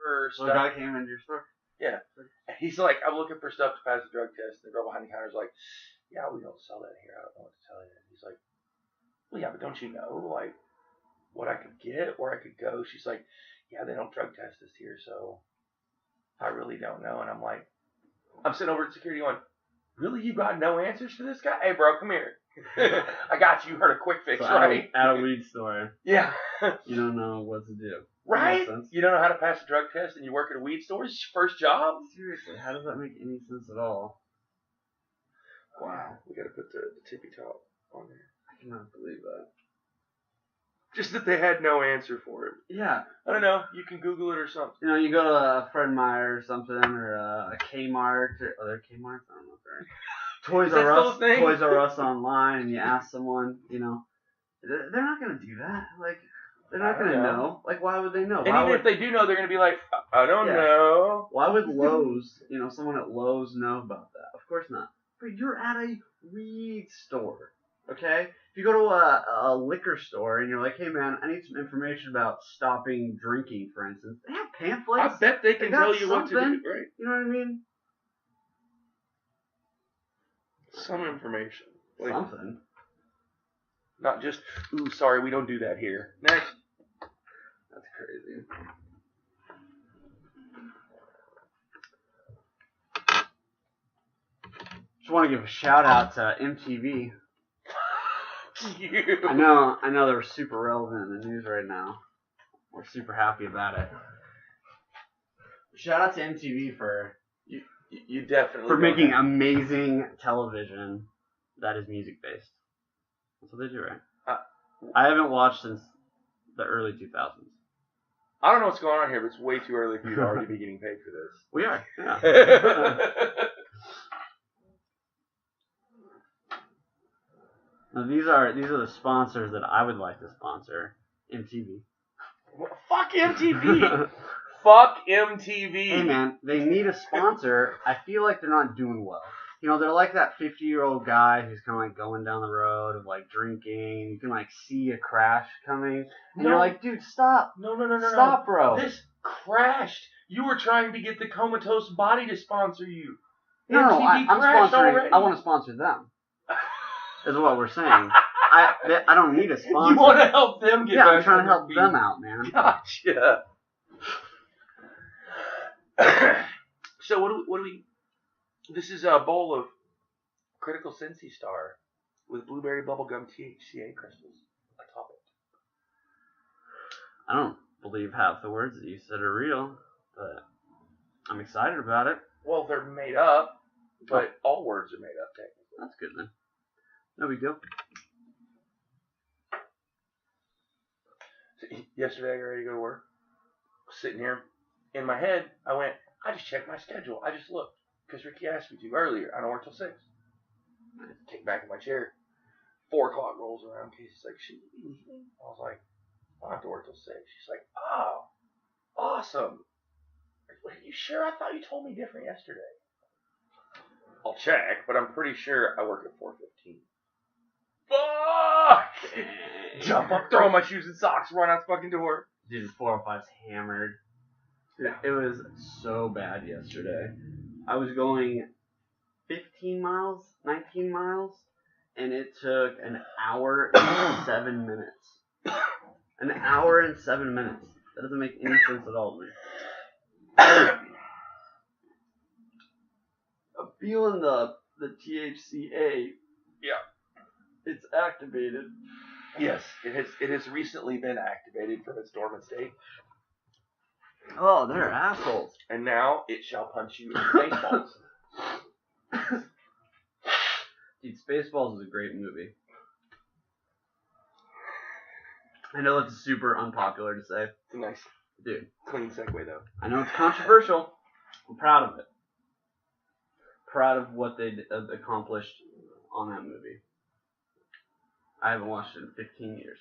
for So stuff. a guy came into your store? Yeah. He's like, I'm looking for stuff to pass the drug test. And the girl behind the counter is like, yeah, we don't sell that here. I don't know what to tell you. And he's like, well, yeah, but don't you know, like, what I could get, where I could go? She's like, yeah, they don't drug test us here, so I really don't know. And I'm like, I'm sitting over at security going, really? You got no answers for this guy? Hey, bro, come here. I got you. You heard a quick fix, So right? At a weed store. Yeah. You don't know what to do. Right? You don't know how to pass a drug test and you work at a weed store? It's your first job? Seriously, how does that make any sense at all? Wow. We gotta put the tippy top on there. I cannot believe that. Just that they had no answer for it. Yeah. I don't know. You can Google it or something. You know, you go to a Fred Meyer or something, or a Kmart, or other Kmarts, I don't know if they're Toys R Us, Toys R Us online, and you ask someone, you know, they're not gonna do that. Like, they're not gonna know. Like, why would they know? And even if they do know, they're gonna be like, I don't know. Why would Lowe's, you know, someone at Lowe's know about that? Of course not. But you're at a weed store, okay? If you go to a liquor store and you're like, hey man, I need some information about stopping drinking, for instance, they have pamphlets. I bet they can tell you what to do, right? You know what I mean? Some information. Like, something. Not just, ooh, sorry, we don't do that here. Next. That's crazy. Just want to give a shout out to MTV. I know they're super relevant in the news right now. We're super happy about it. Shout out to MTV for you definitely for making amazing television that is music based. That's what they do, right? I haven't watched since the early 2000s. I don't know what's going on here, but it's way too early for you to already be getting paid for this. We are. Yeah. Now, these are the sponsors that I would like to sponsor. MTV. Fuck MTV. Fuck MTV. Hey man, they need a sponsor. I feel like they're not doing well. You know, they're like that 50-year-old guy who's kind of like going down the road of like drinking. You can like see a crash coming. And you're like, dude, stop. No. Stop, bro. This crashed. You were trying to get the Comatose Body to sponsor you. No, I'm sponsoring. Already. I want to sponsor them. Is what we're saying. I don't need a sponsor. You want to help them get back. I'm trying to help them out, man. Gotcha. So what do we? This is a bowl of Critical Scentsy Star with blueberry bubblegum THCA crystals atop it. I don't believe half the words that you said are real, but I'm excited about it. Well, they're made up, but all words are made up technically. That's good then. No big deal. Yesterday, I got ready to go to work. Sitting here, in my head, I went, I just checked my schedule. I just looked, because Ricky asked me to earlier. I don't work till 6. I kick back in my chair. 4 o'clock rolls around. Casey's like, should you be leaving? I was like, I don't have to work till 6. She's like, oh, awesome. Are you sure? I thought you told me different yesterday. I'll check, but I'm pretty sure I work at 4:15. Fuck! Jump up, throw my shoes and socks, run out the fucking door. Dude, 405's hammered. Dude, it was so bad yesterday. I was going 15 miles, 19 miles, and it took an hour and 7 minutes. An hour and 7 minutes. That doesn't make any sense at all to me. I'm feeling the THCA. Yeah. It's activated. Yes, it has recently been activated from its dormant state. Oh, they're assholes. And now it shall punch you in Spaceballs. Dude, Spaceballs is a great movie. I know it's super unpopular to say. It's a nice, clean segue though. I know it's controversial. I'm proud of it. Proud of what they accomplished on that movie. I haven't watched it in 15 years.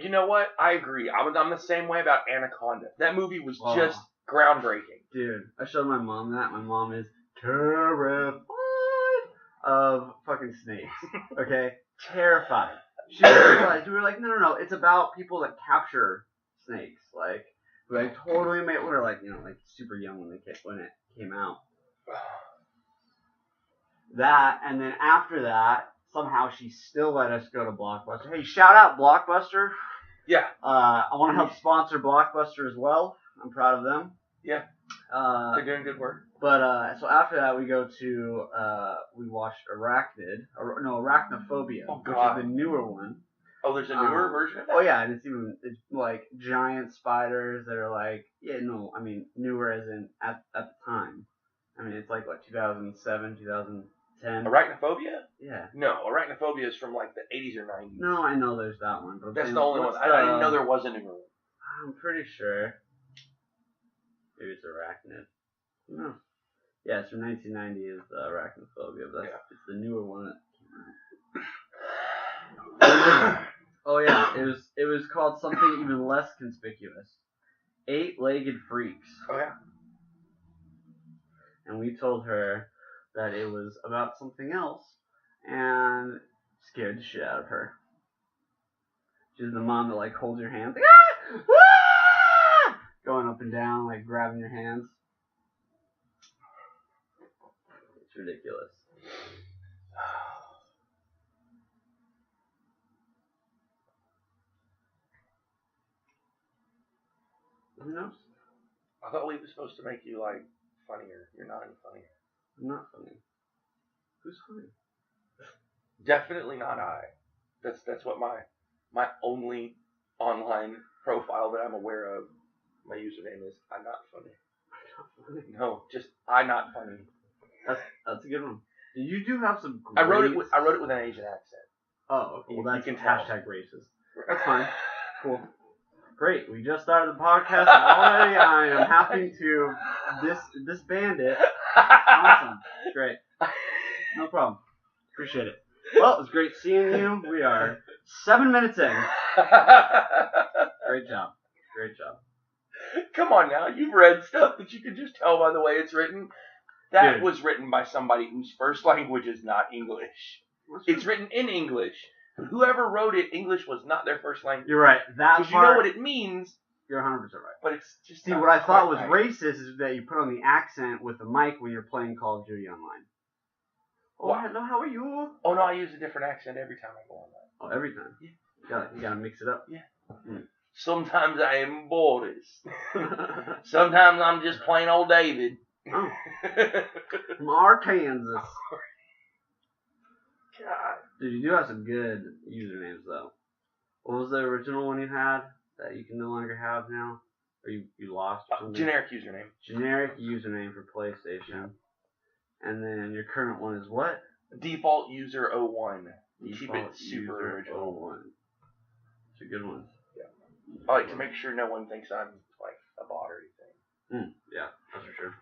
You know what? I agree. I'm the same way about Anaconda. That movie was just groundbreaking. Dude, I showed my mom that. My mom is terrified of fucking snakes. Okay? Terrified. She realized, we were like, no, it's about people that capture snakes. Like, who I totally made. We were like, like super young when it came out. That, and then after that, somehow she still let us go to Blockbuster. Hey, shout out Blockbuster. Yeah. I want to help sponsor Blockbuster as well. I'm proud of them. Yeah. They're doing good work. But so after that, we go to we watched Arachnophobia, which is the newer one. Oh, there's a newer version of that? Oh yeah, and it's like giant spiders that are like newer as in at the time. I mean, it's like what 2007, 2010. Arachnophobia? Yeah. No, Arachnophobia is from like the 80s or 90s. No, I know there's that one, but that's the only one. I didn't know there was a newer one. I'm pretty sure. Maybe it's Arachnid. No. Yeah, it's from 1990 is Arachnophobia, but it's the newer one that came out. Oh yeah, it was called something even less conspicuous. 8-Legged Freaks. Oh yeah. And we told her that it was about something else and scared the shit out of her. She's the mom that like holds your hands like, ah! Going up and down, like grabbing your hands. It's ridiculous. Who knows? I thought we were supposed to make you like funnier. You're not any funnier. I'm not funny. Who's funny? Definitely not I. That's what my only online profile that I'm aware of. My username is I'm not funny. No, just I'm not funny. That's a good one. You do have some. I wrote it with an Asian accent. Oh, okay. Well, that's you can hashtag racist. That's fine. Cool. Great. We just started the podcast, and already I am having to disband it. Awesome. Great. No problem. Appreciate it. Well, it was great seeing you. We are 7 minutes in. Great job. Great job. Come on now. You've read stuff that you can just tell by the way it's written. That was written by somebody whose first language is not English. It's written in English. Whoever wrote it, English was not their first language. You're right. That because you know what it means. You're 100% right. But it's just. See, what I thought was racist is that you put on the accent with the mic when you're playing Call of Duty online. Oh, hello, how are you? Oh, no, I use a different accent every time I go online. Oh, every time? Yeah. You gotta mix it up. Yeah. Sometimes I am Boris. Sometimes I'm just plain old David. Oh. From Arkansas. God. Dude, you do have some good usernames, though. What was the original one you had that you can no longer have now? Or you lost or something? Generic username. Generic username for PlayStation. And then your current one is what? Default user 01. Default Keep it super original. 01. It's a good one. Yeah. I like to make sure no one thinks I'm like a bot or anything. Yeah, that's for sure.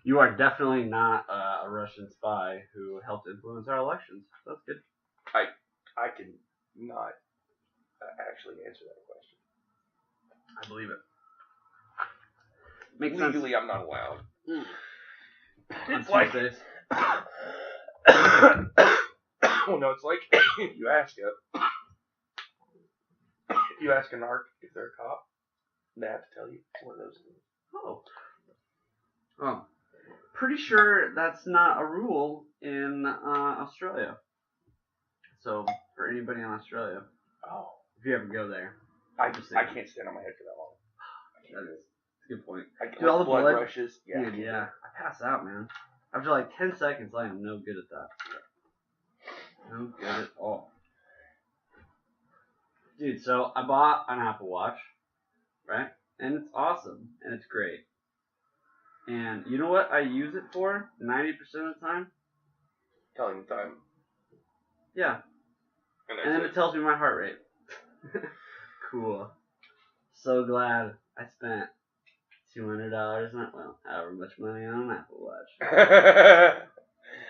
You are definitely not a Russian spy who helped influence our elections. That's good. I can not actually answer that question. I believe it. Makes Legally, sense. I'm not allowed. It's like this. Well, no, it's like if you ask a narc if they're a cop, they have to tell you one of those things. Oh. Pretty sure that's not a rule in Australia. So, for anybody in Australia, if you ever go there, I can't stand on my head for that long. That is a good point. Dude, all the blood rushes. Yeah, dude, I pass out, man. After like 10 seconds, I am no good at that. No good at all. Dude, so I bought an Apple Watch, right? And it's awesome, and it's great. And you know what I use it for 90% of the time? Telling the time. Yeah. And then it tells me my heart rate. Cool. So glad I spent $200 on, well, however much money on an Apple Watch.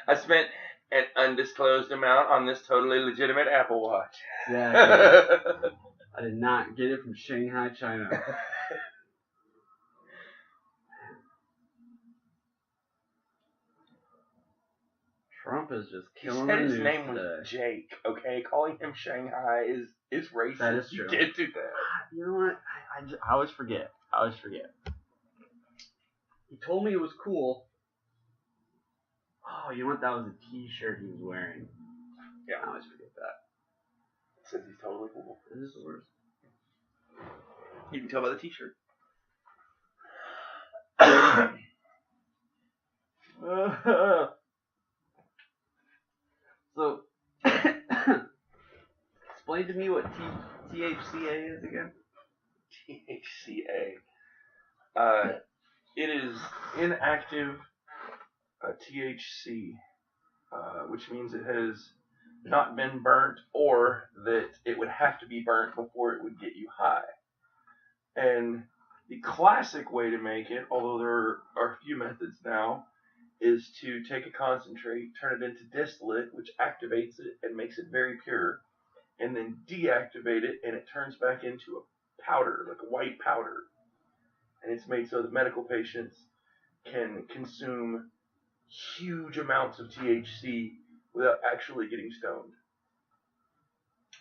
I spent an undisclosed amount on this totally legitimate Apple Watch. Exactly. I did not get it from Shanghai, China. Trump is just killing the news his name today. was Jake, okay? Calling him Shanghai is racist. That is true. You can't do that. You know what? I always forget. I always forget. He told me it was cool. Oh, you know what? That was a t-shirt he was wearing. Yeah. I always forget that. Says he's totally cool. This is the worst. You can tell by the t-shirt. So, explain to me what THCA is again. THCA. It is inactive THC, which means it has not been burnt, or that it would have to be burnt before it would get you high. And the classic way to make it, although there are a few methods now, is to take a concentrate, turn it into distillate, which activates it and makes it very pure, and then deactivate it, and it turns back into a powder, like a white powder. And it's made so that medical patients can consume huge amounts of THC without actually getting stoned,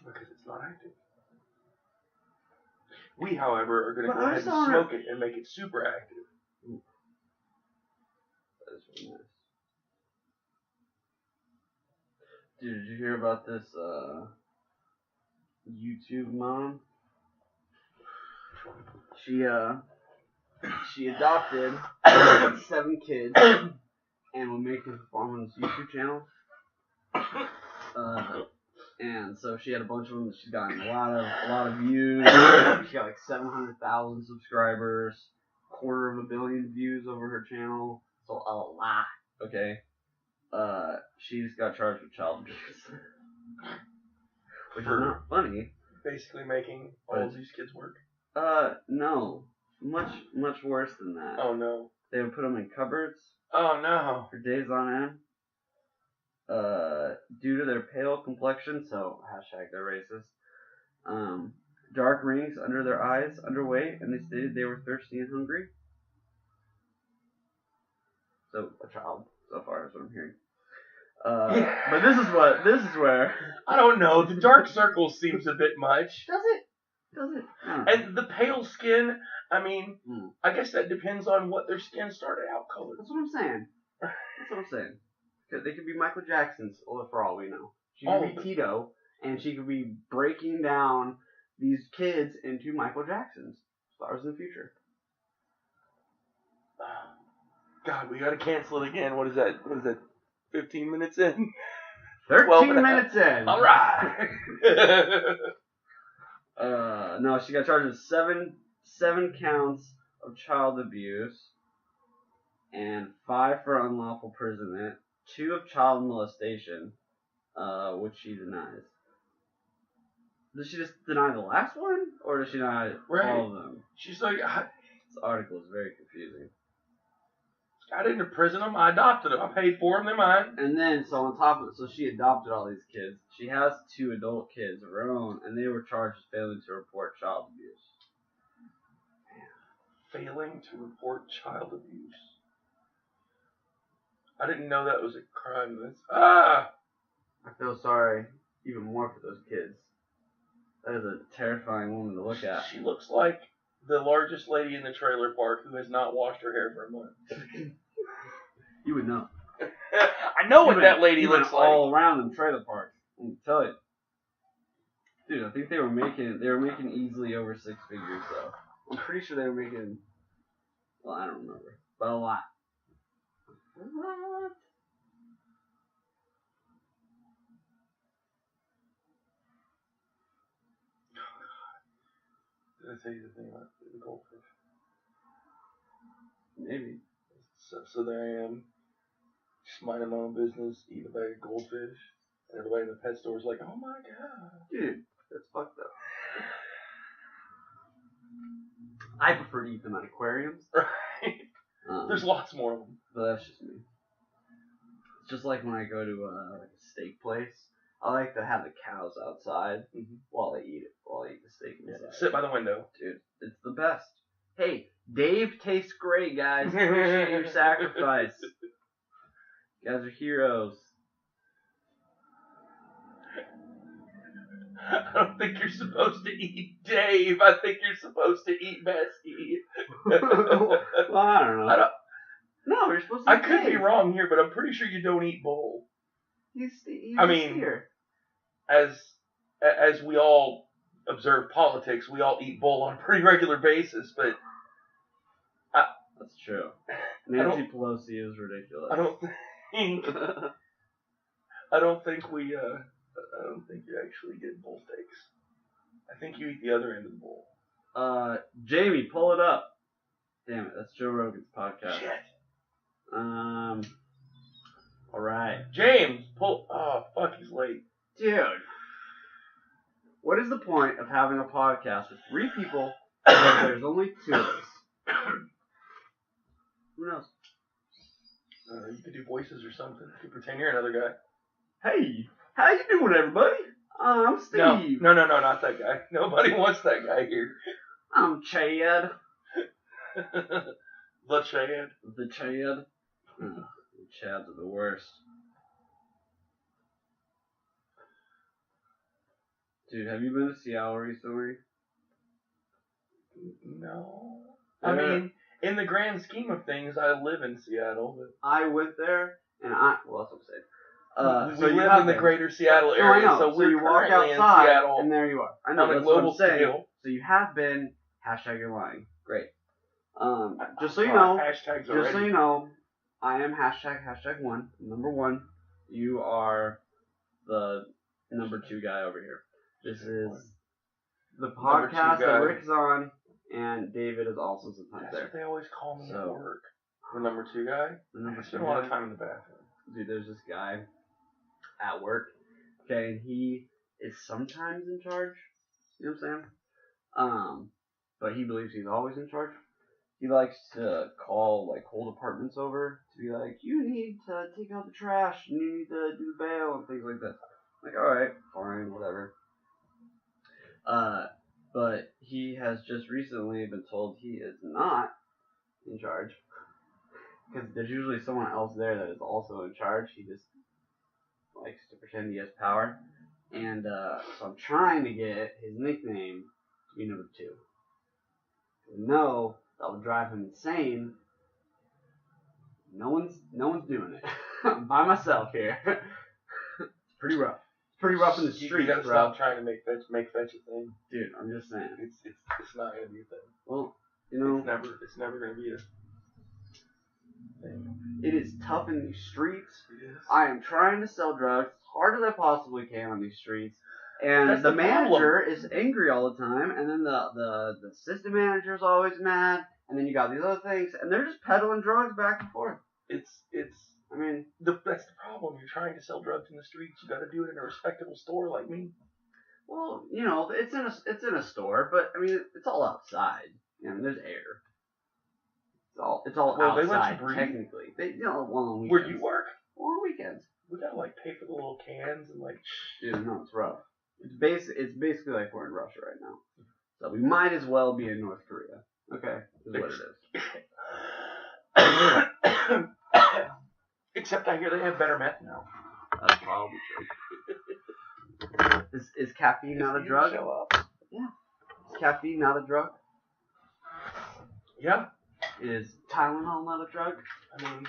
because it's not active. We, however, are going to go ahead and smoke it and make it super active. Ooh. That is really nice. Dude, did you hear about this YouTube mom? She adopted 7 kids and will make them perform on this YouTube channel. And so she had a bunch of them. She's gotten a lot of views. She got like 700,000 subscribers, 250 million views over her channel. So a lot. Okay. She just got charged with child abuse, which is not funny. Basically making all of these kids work. No, much worse than that. Oh no. They would put them in cupboards. Oh no. For days on end. Due to their pale complexion, so hashtag they're racist. Dark rings under their eyes, underweight, and they stated they were thirsty and hungry. So a child, so far, is what I'm hearing. But this is where I don't know. The dark circle seems a bit much. Does it? And the pale skin, I mean, I guess that depends on what their skin started out colored. That's what I'm saying. They could be Michael Jackson's, for all we know. She could be Tito, and she could be breaking down these kids into Michael Jackson's stars in the future. God, we gotta cancel it again. What is that? 15 minutes in? 13 minutes in. All right. No, she got charged with seven counts of child abuse and 5 for unlawful imprisonment, 2 of child molestation, which she denies. Does she just deny the last one, or does she deny all of them? She's like, this article is very confusing. I didn't imprison them. I adopted them. I paid for them. They're mine. And then, so on top of it, so she adopted all these kids. She has 2 adult kids of her own, and they were charged with failing to report child abuse. Failing to report child abuse. I didn't know that was a crime. I feel sorry even more for those kids. That is a terrifying woman to look at. She looks like the largest lady in the trailer park who has not washed her hair for a month. You would know. I know what that lady looks like. All around in trailer parks. I can tell you. Dude, I think they were making easily over 6 figures though. I'm pretty sure they were making, well, I don't remember, but a lot. What? Did I tell you the thing about the goldfish? Maybe. So there I am, just minding my own business, eating a bag of goldfish, and everybody in the pet store is like, "Oh my god, dude, that's fucked up." I prefer to eat them at aquariums. Right. There's lots more of them. But that's just me. It's just like when I go to like a steak place. I like to have the cows outside while I eat the steak inside. Sit by the window. Dude, it's the best. Hey, Dave tastes great, guys. Appreciate your sacrifice. You guys are heroes. I don't think you're supposed to eat Dave. I think you're supposed to eat Bessie. Well, I don't know. No, you're supposed to. I could be wrong here, but I'm pretty sure you don't eat Bull. He's I mean, steer. As we all observe politics, we all eat Bull on a pretty regular basis, but that's true. Nancy Pelosi is ridiculous. I don't think you actually get bull steaks. I think you eat the other end of the bull. Jamie, pull it up. Damn it, that's Joe Rogan's podcast. Shit. All right. James, pull. Oh, fuck, he's late. Dude. What is the point of having a podcast with 3 people if there's only 2 of us? Who knows? You could do voices or something. You could pretend you're another guy. Hey, how you doing, everybody? I'm Steve. No, not that guy. Nobody wants that guy here. I'm Chad. The Chad. The Chad. The Chads are the worst. Dude, have you been to Seattle recently? No. I mean, in the grand scheme of things, I live in Seattle. But I went there, and that's what I'm saying. So you live in the greater Seattle area, so we're you walk currently outside, in Seattle. and there you are. I know, on a that's what global I'm saying. scale. So you have been, hashtag you're lying. Great. Just so you know, know, hashtags just so you know, I am hashtag 1, number 1. You are the number 2 guy over here. This is the podcast that Rick's on, and David is also sometimes there. That's what they always call me at work. The number 2 guy. I spend a lot of time in the bathroom. Dude, there's this guy at work, okay, and he is sometimes in charge. You know what I'm saying? But he believes he's always in charge. He likes to call like whole departments over to be like, you need to take out the trash, and you need to do the bail and things like that. Like, alright, fine, whatever. But he has just recently been told he is not in charge. Because there's usually someone else there that is also in charge. He just likes to pretend he has power. And so I'm trying to get his nickname to be number 2. No, that would drive him insane. No one's doing it. I'm by myself here. It's pretty rough. It's pretty rough in the streets, You gotta bro. stop trying to make fetch a thing. Dude, I'm just saying. It's not gonna be a thing. Well, you know, it's never gonna be a thing. It is tough in these streets. It is. I am trying to sell drugs as hard as I possibly can on these streets. And That's the the manager is angry all the time, and then the assistant manager is always mad, and then you got these other things, and they're just peddling drugs back and forth. I mean, that's the problem. You're trying to sell drugs in the streets. You got to do it in a respectable store like me. Well, you know, it's in a store, but I mean, it's all outside. You know, there's air. It's all Well, outside. they let you breathe? Technically, on weekends. Where do you work? Well, on weekends. We gotta like pay for the little cans and like. Dude, no, it's rough. It's basically like we're in Russia right now. So we might as well be in North Korea. Okay, is what it is. Except I hear they have better meth now. That's probably true. Is caffeine not a drug? Show up. Yeah. Is caffeine not a drug? Yeah. Is Tylenol not a drug? I mean,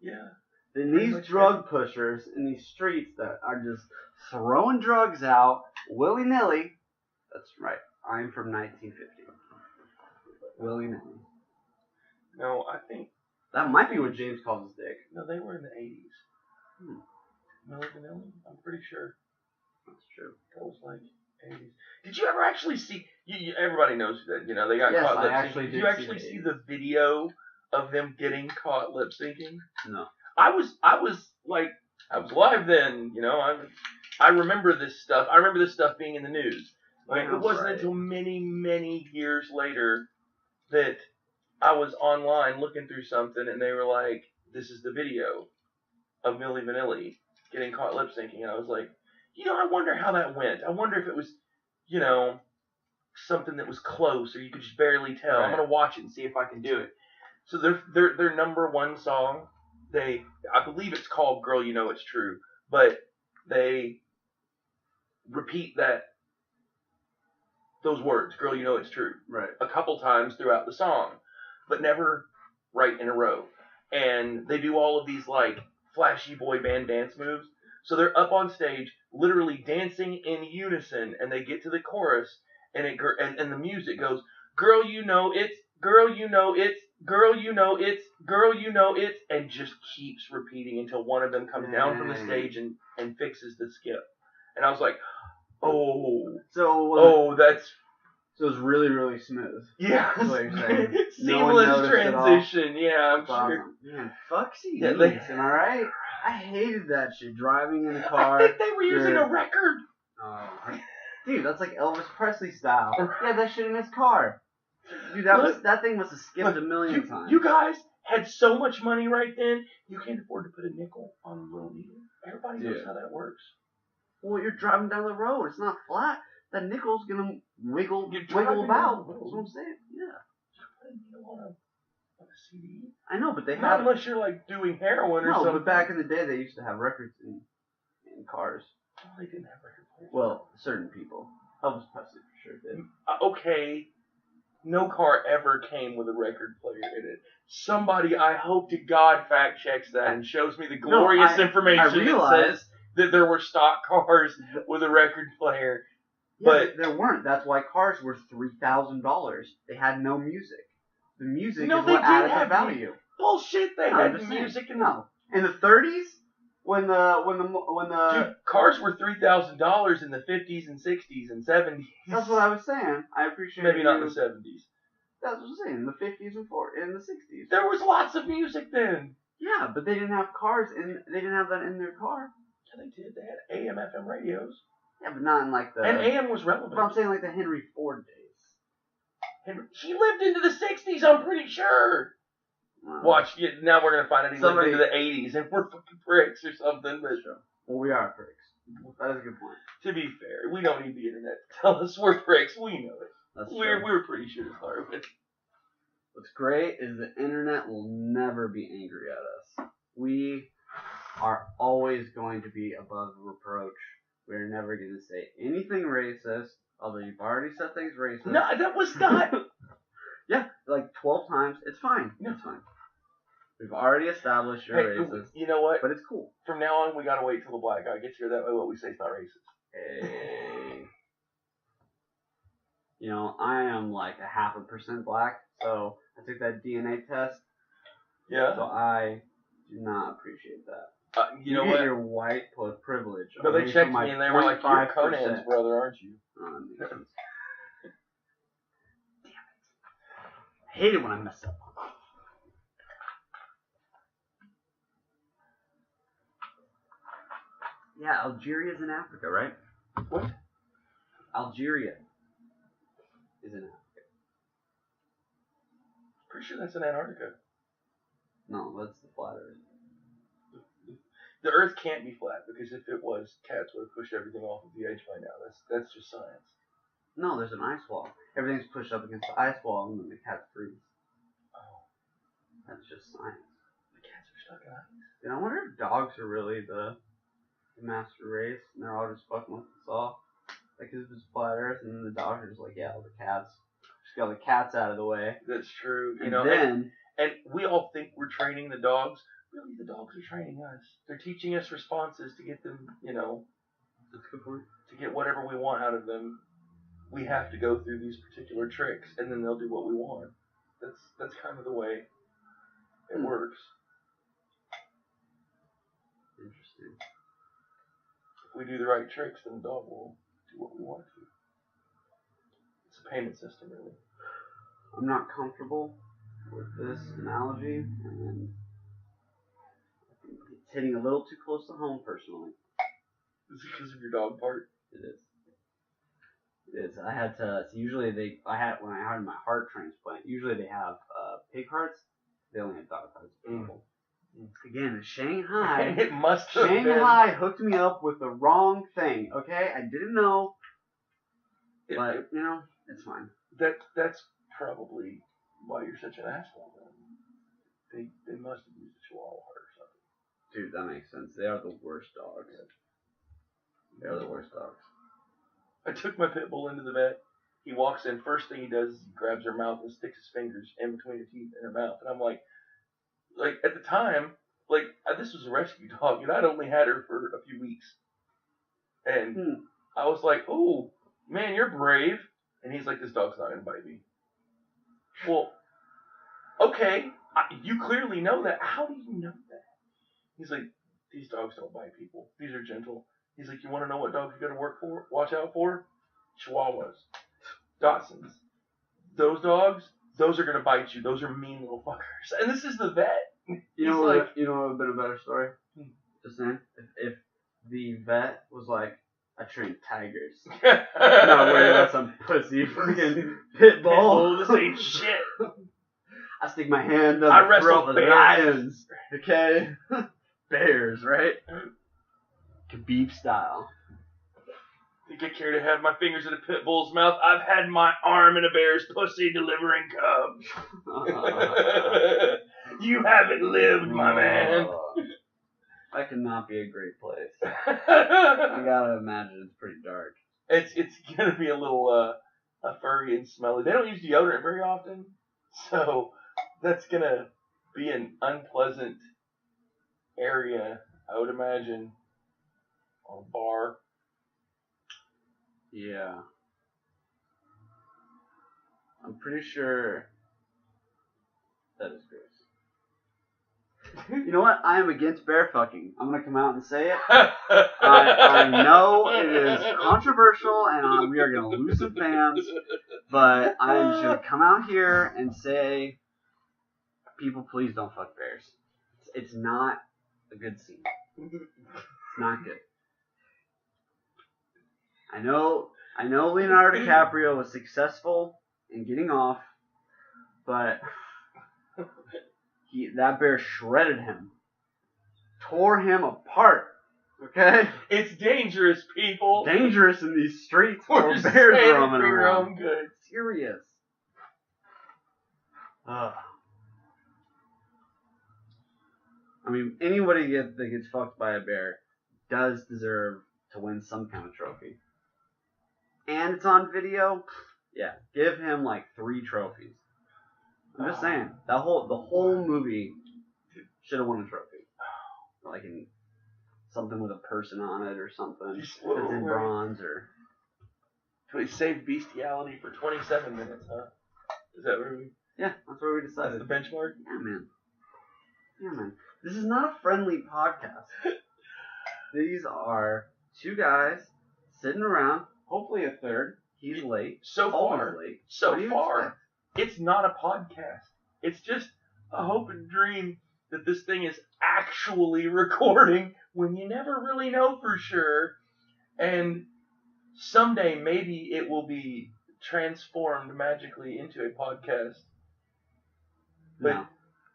yeah. Then these drug pushers in these streets that are just throwing drugs out willy-nilly. That's right. I'm from 1950. Willy-nilly. No, I think. That might be what James calls his dick. No, they were in the 80s. Milli Vanilli? I'm pretty sure. That's true. That was like 80s. Did you ever actually see? Everybody knows that. You know they got caught lip syncing. Did you actually see the video of them getting caught lip syncing? No. I was live then. You know, I remember this stuff. I remember this stuff being in the news. Like it wasn't until many years later that I was online looking through something and they were like, "This is the video of Milli Vanilli getting caught lip syncing," and I was like, you know, I wonder how that went. I wonder if it was, you know, something that was close or you could just barely tell. Right. I'm gonna watch it and see if I can do it. So their number 1 song, I believe it's called "Girl, You Know It's True," but they repeat those words, "Girl, you know it's true," Right. a couple times throughout the song, but never right in a row. And they do all of these like flashy boy band dance moves. So they're up on stage, literally dancing in unison, and they get to the chorus, and and the music goes, "Girl, you know it's, girl, you know it's, girl, you know it's, girl, you know it's," and just keeps repeating until one of them comes down from the stage and fixes the skip. And I was like, that's. So it was really, really smooth. Yeah. That's what you're saying. Seamless transition. Yeah, I'm sure. Awesome. Man, fuck CDs, Yeah, am I right? I hated that shit. Driving in a I car. think they were using a record. Dude, that's like Elvis Presley style. Yeah, that shit in his car. Dude, that thing must have skipped a million times. You guys had so much money right then, you can't afford to put a nickel on a little needle. Everybody knows how that works. Well, you're driving down the road. It's not flat. That nickel's gonna wiggle about. That's what I'm saying. Yeah. Put a needle on a CD. I know, but they Not unless you're like doing heroin or something. No, but back in the day, they used to have records in cars. Well, they didn't have record players. Well, certain people. Elvis Presley for sure did. Okay. No car ever came with a record player in it. Somebody, I hope to God, fact checks that and shows me the glorious information that says that there were stock cars with a record player. Yeah, but there weren't. That's why cars were $3,000. They had no music. The music is what added the value. Bullshit. They had music in the 30s when the Dude, cars were $3,000 in the 50s and 60s and 70s. That's what I was saying. I appreciate maybe not in the 70s. That's what I'm saying. In the 50s and in the 60s. There was lots of music then. Yeah, but they didn't have cars they didn't have that in their car. Yeah, they did. They had AM, FM radios. Yeah, but not in like the... And AM was relevant. But I'm saying like the Henry Ford days. He lived into the 60s, I'm pretty sure. Wow. Watch, now we're going to find out he lived into the 80s and we're fucking pricks or something. But well, we are pricks. That is a good point. To be fair, we don't need the internet to tell us we're pricks. We know it. That's true. We're pretty sure to start with. What's great is the internet will never be angry at us. We are always going to be above reproach. We're never going to say anything racist, although you've already said things racist. No, that was not. Yeah, like 12 times. It's fine. No. It's fine. We've already established you're racist. You know what? But it's cool. From now on, we got to wait till the black guy gets here. That way what we say is not racist. Hey. You know, I am like 0.5% black, so I took that DNA test. Yeah. So I do not appreciate that. You know what? Your white privilege. No, they checked me and they were like, "You're Conan's brother, aren't you?" Damn it! I hate it when I mess up. Yeah, Algeria's in Africa, right? What? Algeria is in Africa. Pretty sure that's in Antarctica. No, that's the flat Earth. The Earth can't be flat because if it was, cats would have pushed everything off of the edge by now. That's just science. No, there's an ice wall. Everything's pushed up against the ice wall, and then the cats freeze. Oh, that's just science. The cats are stuck in ice. And I wonder if dogs are really the master race, and they're all just fucking with us all. Like, if it's flat Earth, and then the dogs are just like, yeah, the cats. Just got the cats out of the way. That's true. You and know, then and we all think we're training the dogs. Really, the dogs are training us. They're teaching us responses to get them, you know, that's a good point. To get whatever we want out of them. We have to go through these particular tricks, and then they'll do what we want. That's kind of the way it works. Interesting. If we do the right tricks, then the dog will do what we want to. It's a payment system, really. I'm not comfortable with this analogy, and it's hitting a little too close to home, personally. Is it because of your dog part? It is. It is. I had to. So usually when I had my heart transplant, usually they have pig hearts. They only have dog hearts. Painful. Again, Shanghai. It must have Shanghai hooked me up with the wrong thing. Okay, I didn't know. But you know, it's fine. That's probably why you're such an asshole. Then. They must have used a Chihuahua heart or something. Dude, that makes sense. They are the worst dogs. They are the worst dogs. I took my pit bull into the vet. He walks in. First thing he does is he grabs her mouth and sticks his fingers in between her teeth and her mouth. And I'm like at the time, this was a rescue dog, and I'd only had her for a few weeks. And I was like, "Oh, man, you're brave." And he's like, "This dog's not gonna bite me." Well, okay, you clearly know that. How do you know that? He's like, "These dogs don't bite people. These are gentle." He's like, "You want to know what dogs you got to watch out for? Chihuahuas, Dachshunds. Those dogs, those are gonna bite you. Those are mean little fuckers." And this is the vet. You know what would have been a better story? Just saying, if the vet was like, "I train tigers, not worried about some pussy fucking pit bull. This ain't shit. I stick my hand up the throat of the lions, okay? Bears, right? Khabib style." To get care to have my fingers in a pit bull's mouth, I've had my arm in a bear's pussy delivering cubs. You haven't lived, my man. That cannot be a great place. I gotta imagine it's pretty dark. It's gonna be a little furry and smelly. They don't use deodorant very often, so that's gonna be an unpleasant area, I would imagine, on a bar. Yeah. I'm pretty sure that is gross. You know what? I am against bear fucking. I'm gonna come out and say it. I know it is controversial, and we are gonna lose some fans, but I'm just gonna come out here and say, people, please don't fuck bears. It's not a good scene. It's not good. I know Leonardo DiCaprio was successful in getting off, but that bear shredded him. Tore him apart. Okay? It's dangerous, people. Dangerous in these streets where bears roaming for your around. own good. Serious. I mean, anybody that gets fucked by a bear does deserve to win some kind of trophy. And it's on video. Yeah, give him like 3 trophies. I'm just saying, the whole movie should have won a trophy. Like in something with a person on it or something. It's in bronze or. So he saved bestiality for 27 minutes, huh? Is that where we? Yeah, that's where we decided. That's the benchmark. Yeah, man. This is not a friendly podcast. These are 2 guys sitting around. Hopefully a third. He's late. So far. Late. So far. It's not a podcast. It's just a hope and dream that this thing is actually recording when you never really know for sure. And someday maybe it will be transformed magically into a podcast. But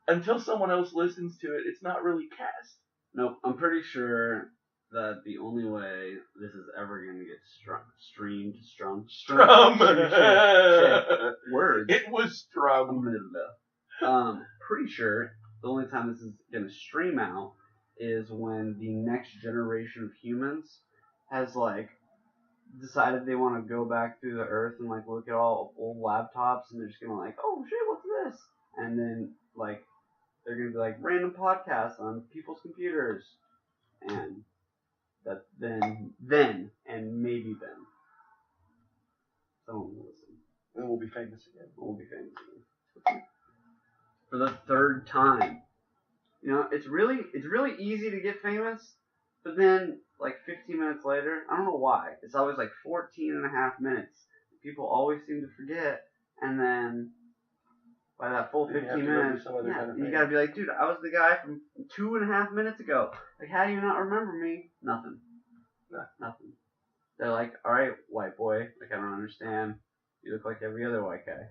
until someone else listens to it, it's not really cast. Nope. I'm pretty sure that the only way this is ever going to get streamed. Words. It was strummed. Pretty sure the only time this is going to stream out is when the next generation of humans has like decided they want to go back through the earth and like look at all old laptops, and they're just gonna like, oh shit, what's this? And then like they're gonna be like random podcasts on people's computers, and that then and maybe then someone will listen. And we'll be famous again. For the 3rd time. You know, it's really easy to get famous, but then like 15 minutes later, I don't know why, it's always like 14 and a half minutes. People always seem to forget, and then by that full 15 minutes, you gotta be like, dude, I was the guy from 2.5 minutes ago. Like, how do you not remember me? Nothing. They're like, alright, white boy, like, I don't understand. You look like every other white guy.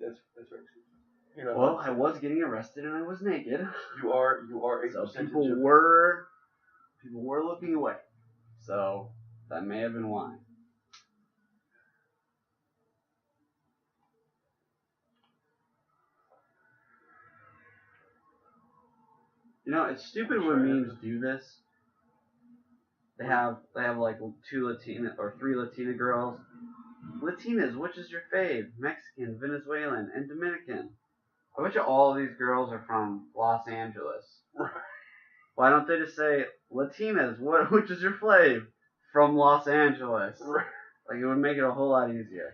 That's right. You know, well, I was getting arrested and I was naked. You are a so people were looking away. So that may have been why. You know, it's stupid when memes do this. They have like 2 Latina or 3 Latina girls. Latinas, which is your fave? Mexican, Venezuelan, and Dominican. I bet you all of these girls are from Los Angeles. Right. Why don't they just say Latinas? Which is your fave? From Los Angeles. Right. Like, it would make it a whole lot easier.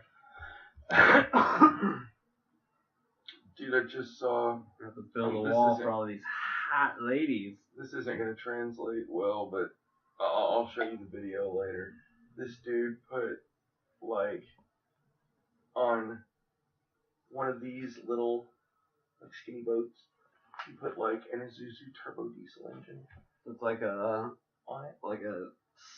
Dude, I just saw. We have to build a wall for all these hot ladies. This isn't going to translate well, but I'll show you the video later. This dude put, like, on one of these little, like, skinny boats, he put, like, an Isuzu turbo diesel engine. It's like a on it. Like a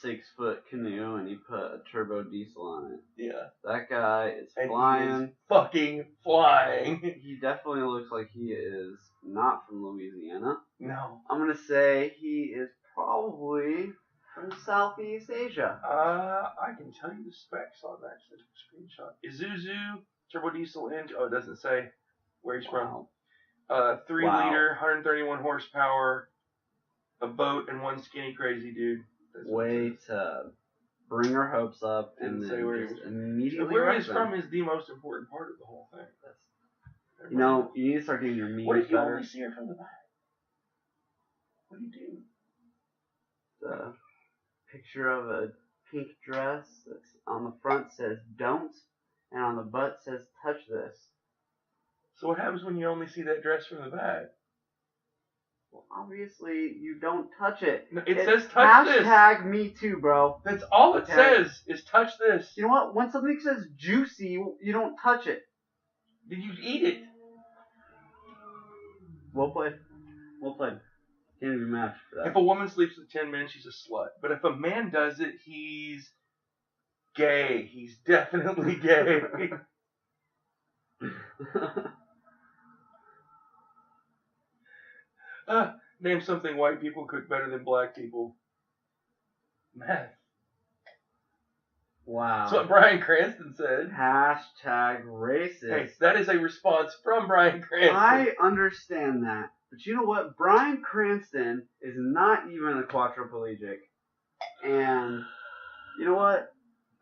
6-foot canoe, and he put a turbo diesel on it. Yeah. That guy is And flying. he is fucking flying. He definitely looks like he is not from Louisiana. No. I'm gonna say he is probably from Southeast Asia. I can tell you the specs on that. Just a screenshot. Isuzu turbo diesel engine. Oh, it doesn't say where he's Wow. from. 3 Wow. liter, 131 horsepower, a boat, and one skinny crazy dude. That's what it Way says. to bring our hopes up and Didn't say then where he just was. immediately Where wreck he's them. from is the most important part of the whole thing. That's, You know, you need to start getting your memes what if you better. only see her from the back? What do you do? The picture of a pink dress that's on the front says "Don't," and on the butt says "Touch this." So what happens when you only see that dress from the back? Well, obviously you don't touch it. No, it says touch this. Hashtag me too, bro. That's all it Okay. says is touch this. You know what? When something says juicy, you don't touch it. Did you eat it? Well played. Well played. Can't even match for If that. a woman sleeps with 10 men, she's a slut. But if a man does it, he's gay. He's definitely gay. Name something white people cook better than black people. Meth. Wow. That's what Bryan Cranston said. Hashtag racist. Hey, that is a response from Bryan Cranston. I understand that. But you know what? Bryan Cranston is not even a quadriplegic. And you know what?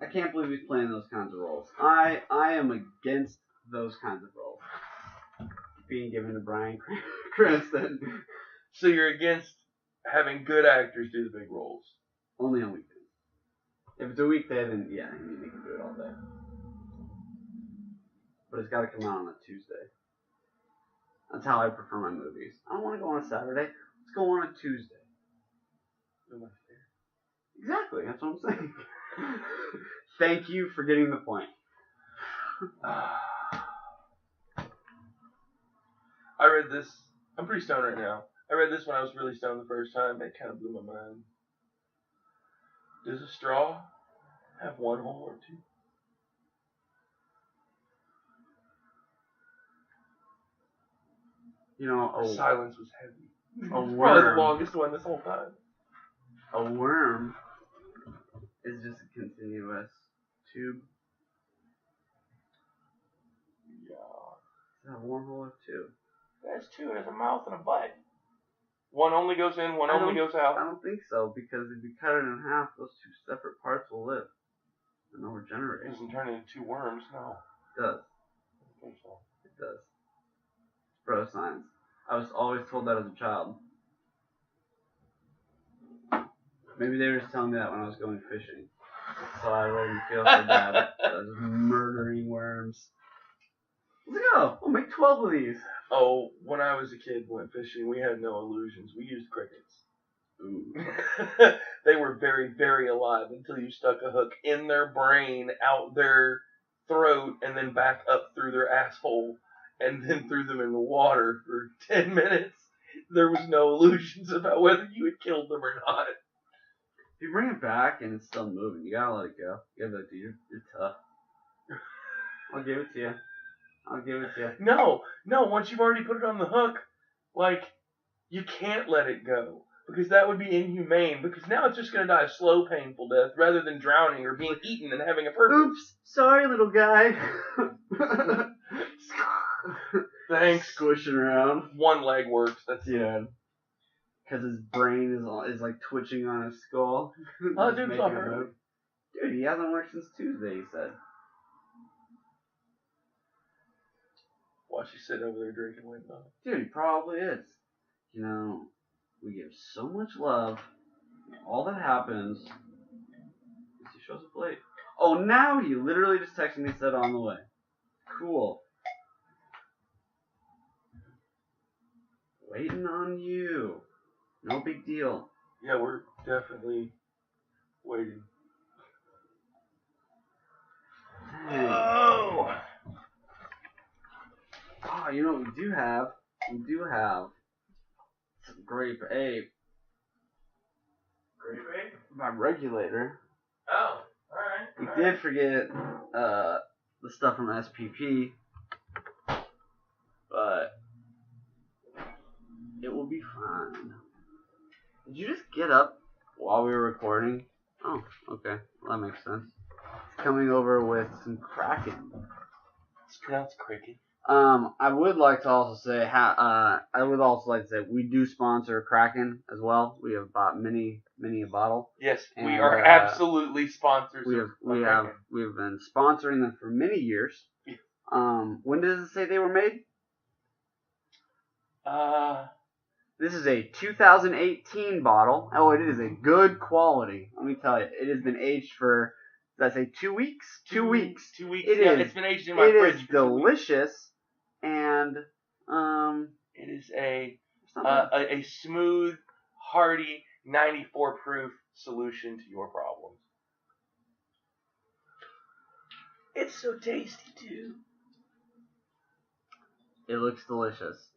I can't believe he's playing those kinds of roles. I am against those kinds of roles being given to Bryan Cranston. So you're against having good actors do the big roles? Only on weekends. If it's a weekday, then yeah, I mean, they can do it all day. But it's got to come out on a Tuesday. That's how I prefer my movies. I don't want to go on a Saturday. Let's go on a Tuesday. Exactly, that's what I'm saying. Thank you for getting the point. I read this. I'm pretty stoned right now. I read this when I was really stoned the first time. It kind of blew my mind. Does a straw have one hole or two? You know, The silence was heavy. a Probably the worm. longest one this whole time. A worm is just a continuous tube. Yeah. Does it have one hole or two? That's two. There's a mouth and a butt. One only goes in, one only goes I out. don't think so, because if you cut it in half, those two separate parts will live. And they'll It regenerate. doesn't turn into two worms, no. It does. I think so. It does. Bro science. I was always told that as a child. Maybe they were just telling me that when I was going fishing. So I wouldn't feel so bad. I was murdering worms. Let's go. I'll make 12 of these. Oh, when I was a kid went fishing, we had no illusions. We used crickets. Ooh. They were very, very alive until you stuck a hook in their brain, out their throat, and then back up through their asshole, and then threw them in the water for 10 minutes. There was no illusions about whether you had killed them or not. If you bring it back and it's still moving, you gotta let it go. You gotta be like, dude, you're tough. I'll give it to you. I'll give it to you. No, once you've already put it on the hook, like, you can't let it go. Because that would be inhumane. Because now it's just going to die a slow, painful death rather than drowning or being eaten and having a purpose. Oops, sorry, little guy. Thanks. Squishing around. One leg works. That's it. Yeah. because his brain is like twitching on his skull. Oh, Just dude's making on a early. move. Dude, he hasn't worked since Tuesday, he said. Watch you sit over there drinking waiting on it. Dude, he probably is. You know, we give so much love. All that happens is he shows up late. Oh, now he literally just texted me and said on the way. Cool. Waiting on you. No big deal. Yeah, we're definitely waiting. Dang. Oh! Oh, you know what we do have? We do have some grape A. Great, right? My regulator. Oh, alright. We did forget the stuff from SPP, but it will be fine. Did you just get up while we were recording? Oh, okay. Well, that makes sense. It's coming over with some Kraken. It's pronounced Kraken. I would like to also say, we do sponsor Kraken as well. We have bought many a bottle. Yes, And, we are absolutely sponsors. We have been sponsoring them for many years. When does it say they were made? This is a 2018 bottle. Oh, it is a good quality. Let me tell you, it has been aged for, did I say 2 weeks? 2 weeks. 2 weeks. It's been aged in my fridge. It is delicious, and it is a not bad. a smooth, hearty, 94 proof solution to your problems. It's so tasty too. It looks delicious.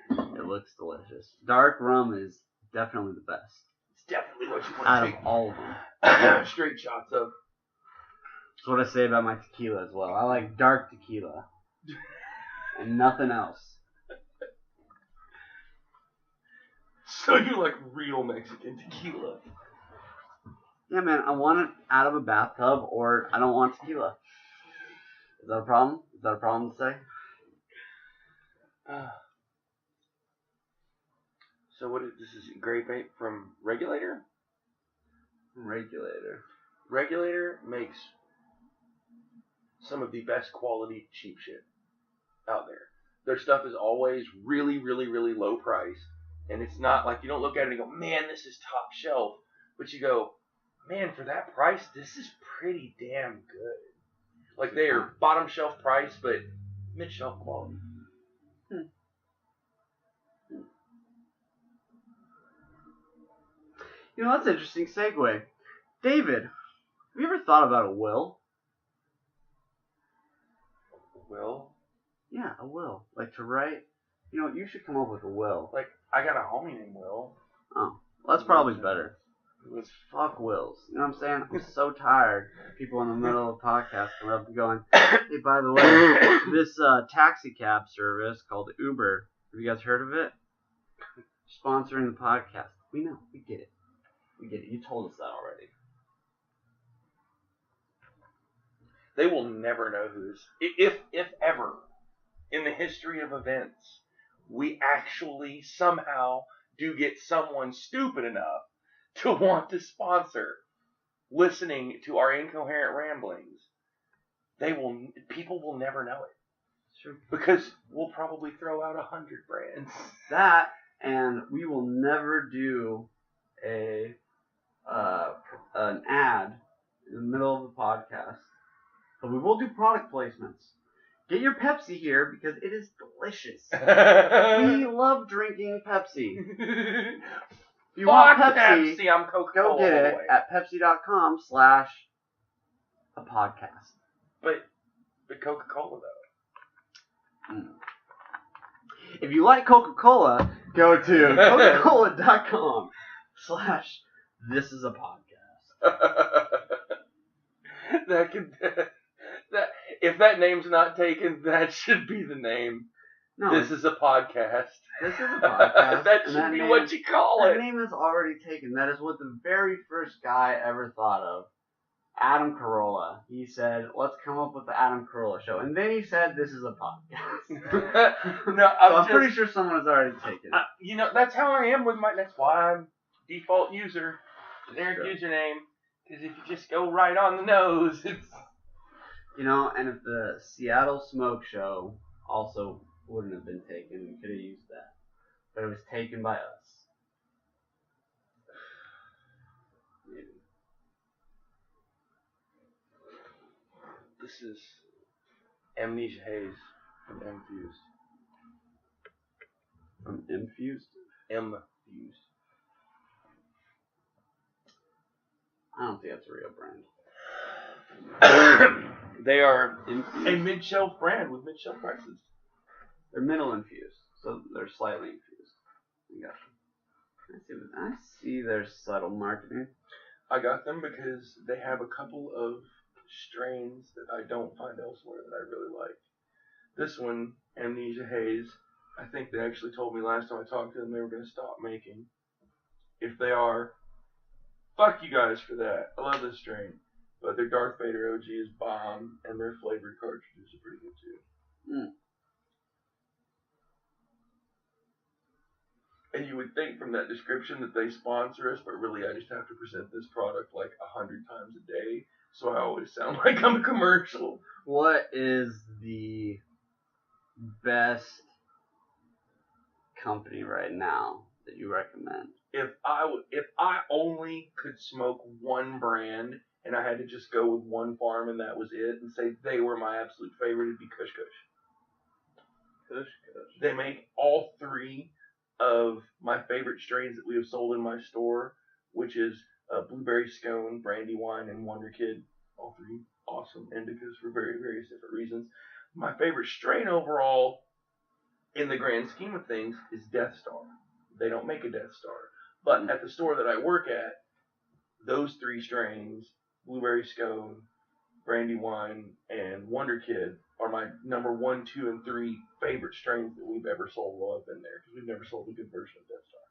It looks delicious. Dark rum is definitely the best It's definitely what you want out to of take. all of them. Straight shots of. That's what I say about my tequila as well. I like dark tequila and nothing else. So you like real Mexican tequila? Yeah, man, I want it out of a bathtub, or I don't want tequila. Is that a problem? Is that a problem to say? So what is this? Is grape ape from Regulator? Regulator. Regulator makes some of the best quality cheap shit out there. Their stuff is always really, really, really low price. And it's not like you don't look at it and go, man, this is top shelf. But you go, man, for that price, this is pretty damn good. Like they are bottom shelf price, but mid shelf quality. You know, that's an interesting segue. David, have you ever thought about a will? Will? Yeah, a will. Like to write. You know, you should come up with a will. Like, I got a homie named Will. Oh, well, that's probably better. Who was Fuck wills. You know what I'm saying? I'm so tired. People in the middle of a podcast coming up and going, hey, by the way, this taxi cab service called Uber, have you guys heard of it? Sponsoring the podcast. We know. We get it. We get it. You told us that already. They will never know who's, if ever, in the history of events, we actually somehow do get someone stupid enough to want to sponsor listening to our incoherent ramblings. People will never know it. Sure. Because we'll probably throw out 100 brands. That, and we will never do an ad in the middle of the podcast. But we will do product placements. Get your Pepsi here because it is delicious. We love drinking Pepsi. If you want Pepsi, I'm Coca-Cola. go get it at Pepsi.com/a podcast. But Coca-Cola though. If you like Coca-Cola, go to Coca-Cola.com/this is a podcast. If that name's not taken, that should be the name. No, This is a podcast. This is a podcast. That and should be name, what you call that it. name is already taken. That is what the very first guy ever thought of. Adam Carolla. He said, let's come up with the Adam Carolla show. And then he said, this is a podcast. No, I'm pretty sure someone has already taken it. That's how I am with that's why I'm default user, generic username. Because if you just go right on the nose, it's... And if the Seattle Smoke Show also wouldn't have been taken, we could have used that. But it was taken by us. Maybe. This is Amnesia Haze from Infused. From Infused? Infused. I don't think that's a real brand. They are Infused. a mid-shelf brand with mid-shelf prices. They're middle infused, so they're slightly infused. I see their subtle marketing. I got them because they have a couple of strains that I don't find elsewhere that I really like. This one, Amnesia Haze, I think they actually told me last time I talked to them they were going to stop making. If they are, fuck you guys for that. I love this strain. But their Darth Vader OG is bomb, and their flavored cartridges are pretty good too. And you would think from that description that they sponsor us, but really I just have to present this product like 100 times a day, so I always sound like I'm a commercial. What is the best company right now that you recommend? If I only could smoke one brand and I had to just go with one farm and that was it, and say they were my absolute favorite, it'd be Kush Kush. Kush Kush. They make all three of my favorite strains that we have sold in my store, which is Blueberry Scone, Brandywine, and Wonder Kid. All three awesome indicas for various different reasons. My favorite strain overall, in the grand scheme of things, is Death Star. They don't make a Death Star. But at the store that I work at, those three strains, Blueberry Scone, Brandywine, and Wonder Kid, are my number 1, 2, and 3 favorite strains that we've ever sold while I've been there, because we've never sold a good version of Death Star.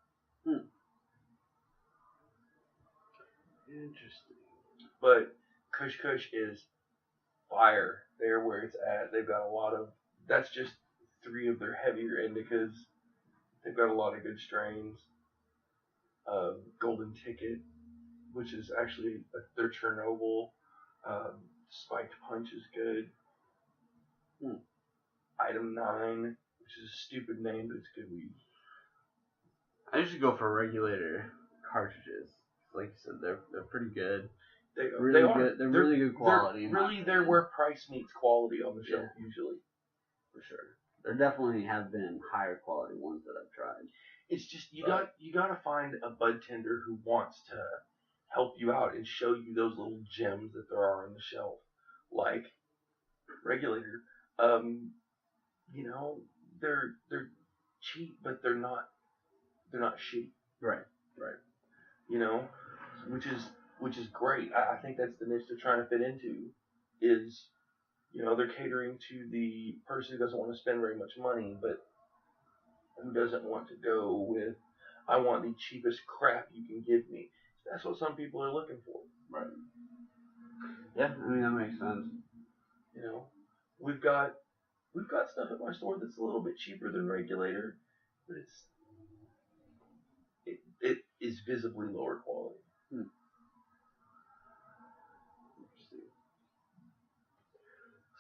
Interesting. But Kush Kush is fire. They're where it's at. They've got a lot of, that's just 3 of their heavier indicas. They've got a lot of good strains. Golden Ticket, which is actually their Chernobyl. Spiked Punch is good. Item 9, which is a stupid name, but it's good weed. I usually go for regulator cartridges. Like you said, they're pretty good. They're really good quality. They're where price meets quality on the shelf usually. For sure. There definitely have been higher quality ones that I've tried. It's just you gotta find a bud tender who wants to help you out and show you those little gems that there are on the shelf, like Regulator. They're cheap, but they're not shitty. Right. Which is great. I think that's the niche they're trying to fit into. Is they're catering to the person who doesn't want to spend very much money, but who doesn't want to go with, I want the cheapest crap you can give me. That's what some people are looking for. Right. Yeah, I mean that makes sense. We've got stuff at my store that's a little bit cheaper than Regulator, but it is visibly lower quality. Interesting.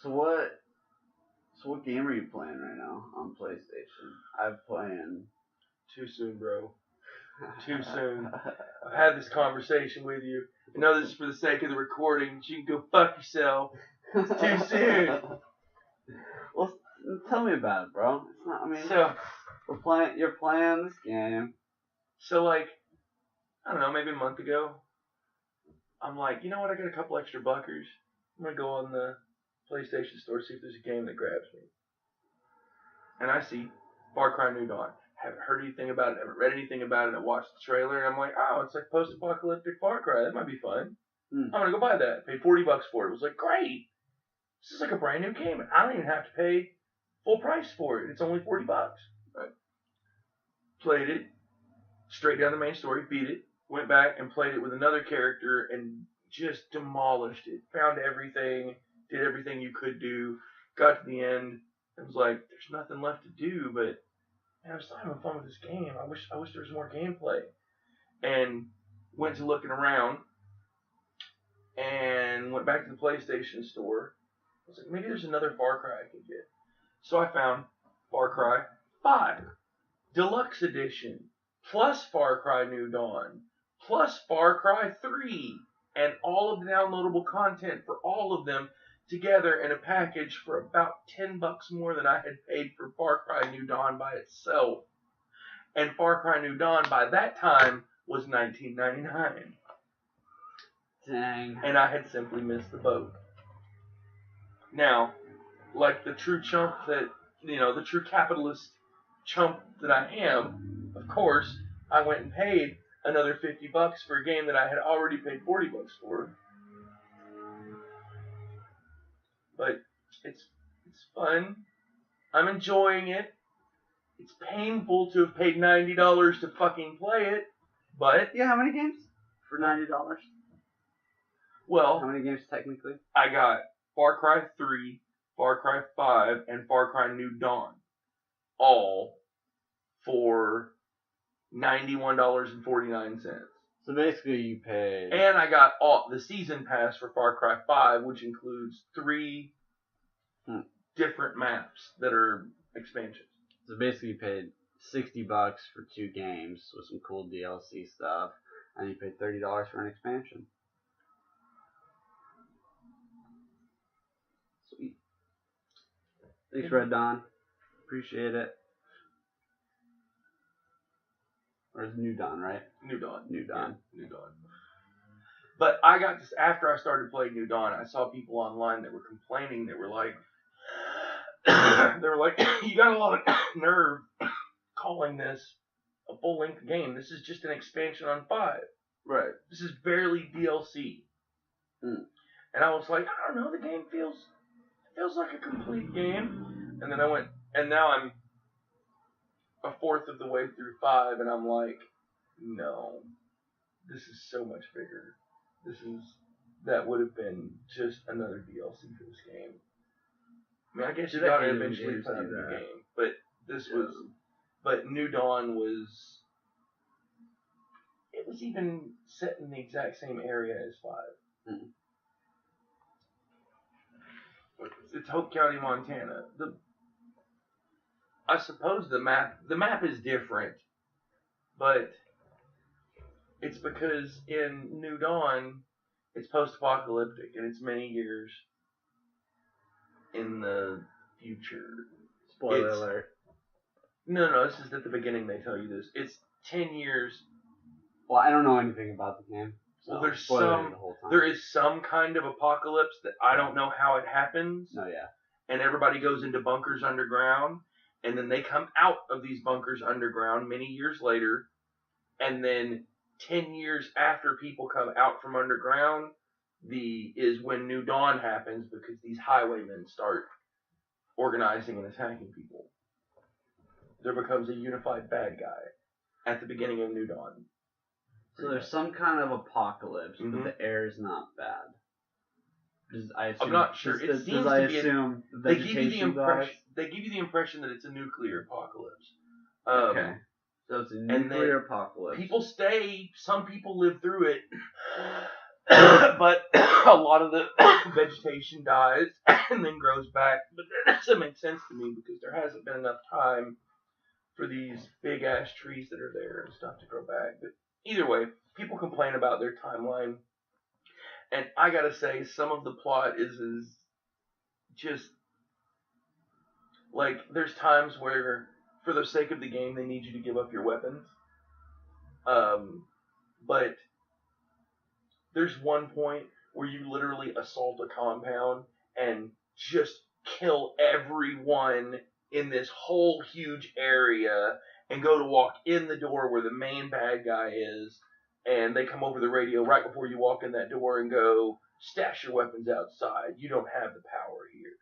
So what game are you playing right now on PlayStation? I'm playing. Too soon, bro. Too soon. I've had this conversation with you. I know this is for the sake of the recording, but you can go fuck yourself. It's too soon. Well, tell me about it, bro. It's not. I mean, so you're playing this game. So I don't know, maybe a month ago, I'm like, you know what? I got a couple extra buckers. I'm gonna go on the PlayStation Store, see if there's a game that grabs me. And I see Far Cry New Dawn. Haven't heard anything about it, haven't read anything about it. I watched the trailer and I'm like, oh, it's like post-apocalyptic Far Cry. That might be fun. I'm gonna go buy that. Paid $40 for it. It was like, great. This is like a brand new game. I don't even have to pay full price for it. It's only $40. Right. Played it. Straight down the main story. Beat it. Went back and played it with another character and just demolished it. Found everything, did everything you could do, got to the end, and was like, there's nothing left to do, but man, I'm still having fun with this game. I wish there was more gameplay. And went to looking around and went back to the PlayStation store. I was like, maybe there's another Far Cry I can get. So I found Far Cry 5 Deluxe Edition, plus Far Cry New Dawn, plus Far Cry 3, and all of the downloadable content for all of them together in a package for about $10 more than I had paid for Far Cry New Dawn by itself. And Far Cry New Dawn by that time was $19.99. Dang. And I had simply missed the boat. Now, like the true chump that, the true capitalist chump that I am, of course, I went and paid another $50 for a game that I had already paid $40 for. But it's fun. I'm enjoying it. It's painful to have paid $90 to fucking play it, but Yeah, how many games for $90? well, How many games technically? I got Far Cry 3, Far Cry 5, and Far Cry New Dawn, all for $91.49. So basically, you pay. And I got the season pass for Far Cry 5, which includes 3 different maps that are expansions. So basically, you paid $60 for 2 games with some cool DLC stuff, and you paid $30 for an expansion. Sweet. Thanks, Red Dawn. Appreciate it. Or is it New Dawn, right? New Dawn. New Dawn. Yeah, New Dawn. But I got this after I started playing New Dawn. I saw people online that were complaining. That were like, you got a lot of nerve calling this a full-length game. This is just an expansion on 5. Right. This is barely DLC. And I was like, I don't know. The game feels like a complete game. And then I went, and now I'm a fourth of the way through 5, and I'm like, no, this is so much bigger. That would have been just another DLC for this game. I mean, I guess you gotta eventually play the new game, but New Dawn was, it was even set in the exact same area as 5. It's Hope County, Montana. I suppose the map is different, but it's because in New Dawn, it's post-apocalyptic, and it's many years in the future. Spoiler alert. No, this is at the beginning they tell you this. It's 10 years. Well, I don't know anything about the game. So Well, there's spoiler the whole time. there is some kind of apocalypse that I don't know how it happens. No, yeah. And everybody goes into bunkers underground, and then they come out of these bunkers underground many years later, and then 10 years after people come out from underground is when New Dawn happens, because these highwaymen start organizing and attacking people. There becomes a unified bad guy at the beginning of New Dawn. So there's some kind of apocalypse, Mhm. but the air is not bad. I'm not sure. It seems to be. They give you the impression. dies? They give you the impression that it's a nuclear apocalypse. Okay. So it's a nuclear apocalypse. People stay. Some people live through it, but a lot of the vegetation dies and then grows back. But that doesn't make sense to me, because there hasn't been enough time for these big ass trees that are there and stuff to grow back. But either way, people complain about their timeline. And I gotta say, some of the plot is just, like, there's times where, for the sake of the game, they need you to give up your weapons. But there's one point where you literally assault a compound and just kill everyone in this whole huge area, and go to walk in the door where the main bad guy is, and they come over the radio right before you walk in that door and go, stash your weapons outside. You don't have the power here.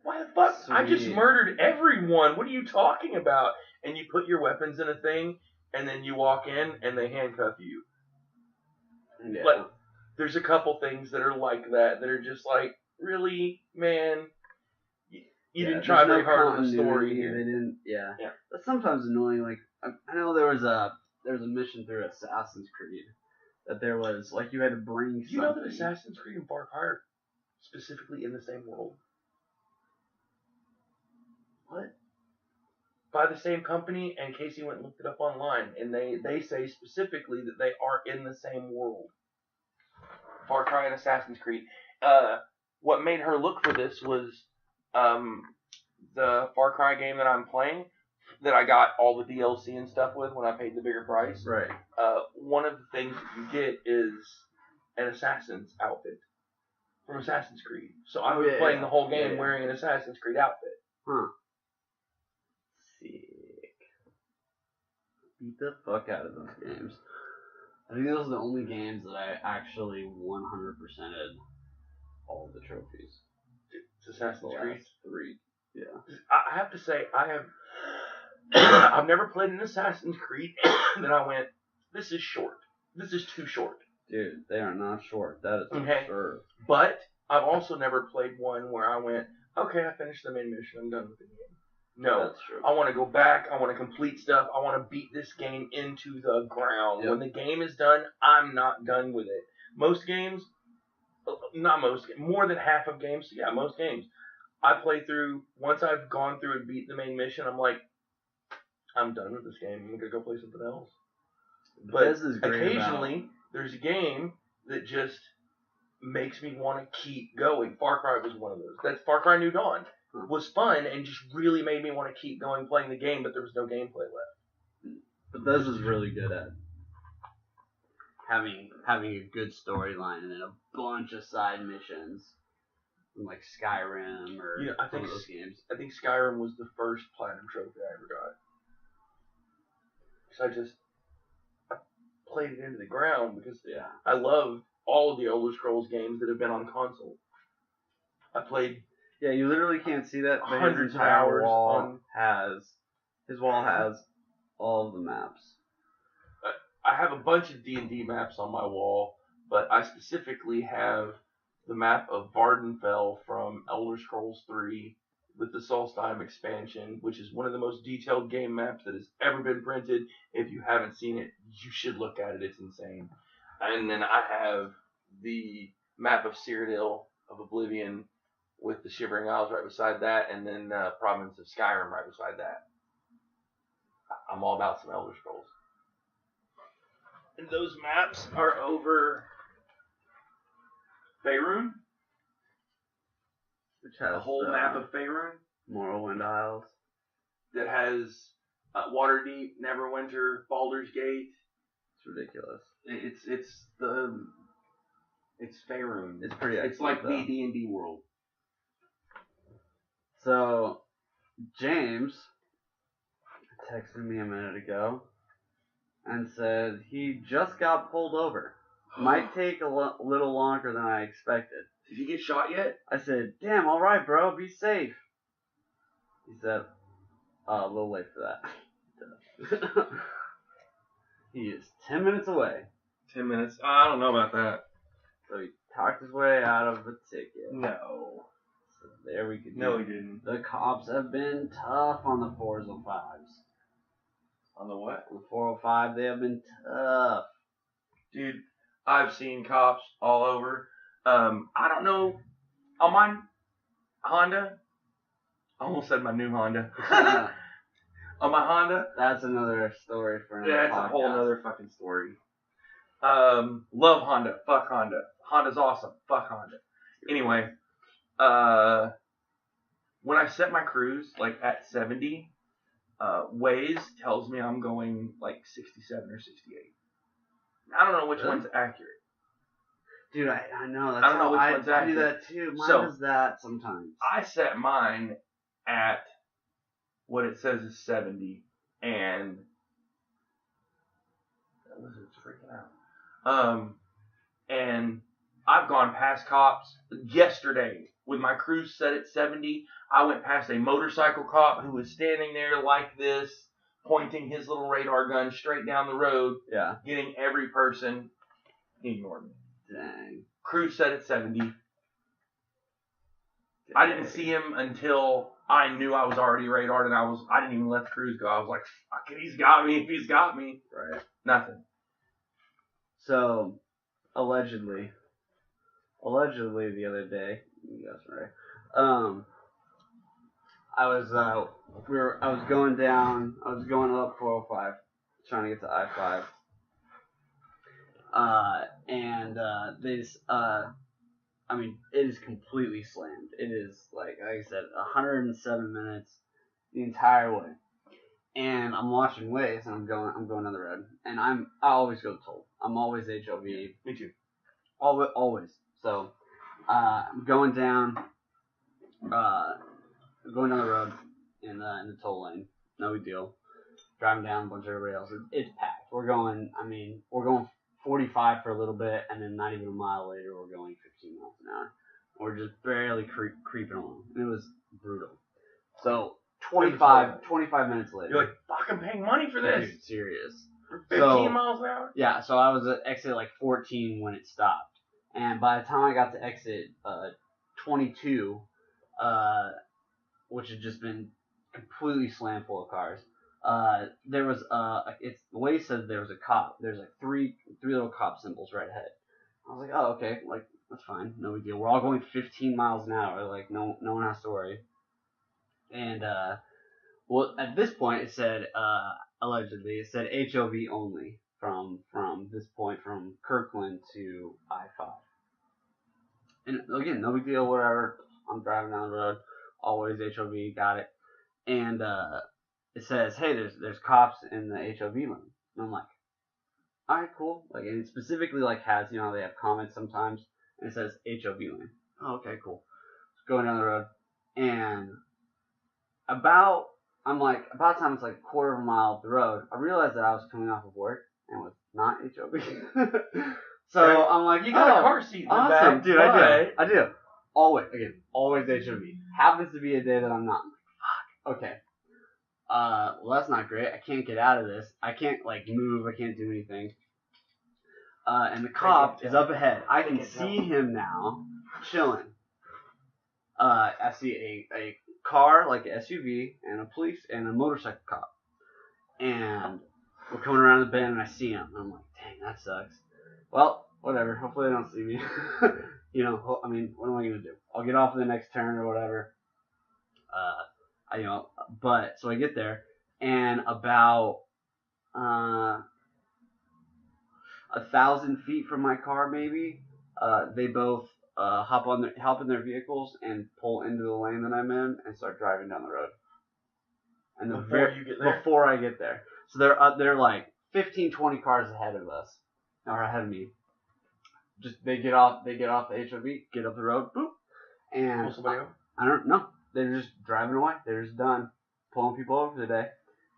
Why the fuck? Sweet. I just murdered everyone. What are you talking about? And you put your weapons in a thing, and then you walk in, and they handcuff you. Yeah. But there's a couple things that are like that are just like, really, man, you didn't try very hard on the story here. They didn't. Yeah. Yeah. That's sometimes annoying. Like I know there was a mission through Assassin's Creed that there was like you had to bring. Do you know that Assassin's Creed and Far Cry are specifically in the same world? What? By the same company, and Casey went and looked it up online, and they say specifically that they are in the same world. Far Cry and Assassin's Creed. What made her look for this was the Far Cry game that I'm playing, that I got all the DLC and stuff with when I paid the bigger price. Right. One of the things that you get is an assassin's outfit from Assassin's Creed. So I've been playing the whole game wearing an Assassin's Creed outfit. Huh. Sick. Beat the fuck out of those games. I think those are the only games that I actually 100%ed all the trophies. It's Assassin's Creed 3. Yeah. I have to say, I've never played an Assassin's Creed that I went, this is short. This is too short. Dude, they are not short. That is absurd. But I've also never played one where I went, okay, I finished the main mission. I'm done with the game. No, that's true. I want to go back. I want to complete stuff. I want to beat this game into the ground. Yep. When the game is done, I'm not done with it. Most games, more than half of games, most games, I play through, once I've gone through and beat the main mission, I'm like, I'm done with this game. I'm going to go play something else. But occasionally, there's a game that just makes me want to keep going. Far Cry was one of those. That's Far Cry New Dawn. Was fun and just really made me want to keep going playing the game, but there was no gameplay left. But this is really good at having a good storyline and then a bunch of side missions, like Skyrim or some of those games. I think Skyrim was the first platinum trophy I ever got. So I played it into the ground because I loved all of the Elder Scrolls games that have been on console. I played. Yeah, you literally can't see that. Hundreds of hours his wall has all of the maps. I have a bunch of D&D maps on my wall, but I specifically have the map of Vardenfell from Elder Scrolls 3 with the Solstheim expansion, which is one of the most detailed game maps that has ever been printed. If you haven't seen it, you should look at it. It's insane. And then I have the map of Cyrodiil, of Oblivion, with the Shivering Isles right beside that, and then Province of Skyrim right beside that. I'm all about some Elder Scrolls. And those maps are over Faerun. Which has a whole map of Faerun. Morrowind Isles. That has Waterdeep, Neverwinter, Baldur's Gate. It's ridiculous. It's Faerun. It's pretty. It's like the D&D world. So, James texted me a minute ago and said he just got pulled over. Might take a little longer than I expected. Did he get shot yet? I said, damn, alright, bro, be safe. He said, a little late for that. He is 10 minutes away. 10 minutes? I don't know about that. So he talked his way out of the ticket. No. So there we go. No, he didn't. The cops have been tough on the 405s. On the what? On the 405, they have been tough. Dude, I've seen cops all over. I don't know. On my Honda, I almost said my new Honda. On my Honda. That's another story for another podcast. That's a whole other fucking story. Love Honda. Fuck Honda. Honda's awesome. Fuck Honda. Anyway, when I set my cruise like at 70, Waze tells me I'm going like 67 or 68. I don't know which one's accurate. Dude, I know. That's I don't know which one's accurate. I do that too. Mine does that sometimes. I set mine at what it says is 70, and it's freaking out. And I've gone past cops. Yesterday, with my cruise set at 70, I went past a motorcycle cop who was standing there like this, pointing his little radar gun straight down the road, getting every person He ignored me. Dang. Cruise set at 70. I didn't see him until I knew I was already radared, and I didn't even let the cruise go. I was like, fuck it, he's got me. If he's got me. Right. Nothing. So, allegedly the other day, you guys right. I was going up 405, trying to get to I-5. And it is completely slammed. It is like I said, 107 minutes the entire way. And I'm watching Waze, and I'm going down the road, and I always go toll. I'm always HOV. Me too. Always. So, I'm going down the road in the toll lane. No big deal. Driving down a bunch of everybody else. It's packed. We're going 45 for a little bit, and then not even a mile later, we're going 15 miles an hour. We're just barely creeping along. And it was brutal. So, 25 minutes later. You're like, fuck, I'm paying money for this. Dude, serious. For 15 miles an hour? Yeah, so I was at exit like 14 when it stopped. And by the time I got to exit 22, which had just been completely slammed full of cars, there was the way it said there was a cop. There's like three little cop symbols right ahead. I was like, oh, okay, like that's fine, no big deal. We're all going 15 miles an hour, like no one has to worry. And well, at this point it said allegedly it said HOV only from this point from Kirkland to I-5. And again, no big deal, whatever. I'm driving down the road, always HOV, got it. And it says, hey, there's cops in the HOV lane. And I'm like, all right, cool. Like, and it specifically like has, you know, they have comments sometimes, and it says HOV lane. Oh, okay, cool. Going down the road, and about time it's like a quarter of a mile up the road, I realized that I was coming off of work and was not HOV. So right. I'm like, you got a car seat in the awesome, back. Dude, I do. Always HOV. Happens to be a day that I'm not. Fuck. Okay. Well, that's not great. I can't get out of this. I can't like move. I can't do anything. And the cop is up ahead. I can see him now, chilling. I see a car, like an SUV, and a police and a motorcycle cop. And we're coming around the bend, and I see him. And I'm like, dang, that sucks. Well, whatever. Hopefully they don't see me. You know, I mean, what am I gonna do? I'll get off of the next turn or whatever. But so I get there, and about 1,000 feet from my car, maybe, they both hop in their vehicles and pull into the lane that I'm in and start driving down the road. And before I get there, so they're like 15, 20 cars ahead of us, or ahead of me. Just they get off the HOV, get up the road, boop, and pull somebody over? I don't know. They're just driving away. They're just done pulling people over today.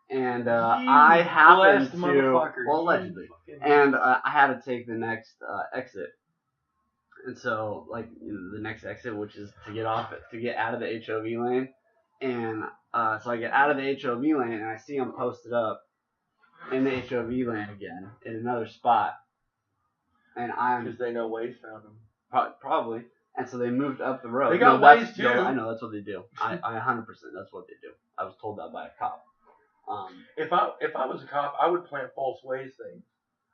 And I happened to, well, allegedly, and I had to take the next exit. And so, like, the next exit, which is to get out of the HOV lane. And so I get out of the HOV lane, and I see them posted up in the HOV lane again in another spot. And because they know Waze found them. Probably. And so they moved up the road. They got Waze too. I know, that's what they do. I 100%, that's what they do. I was told that by a cop. If I was a cop, I would plant false Waze things.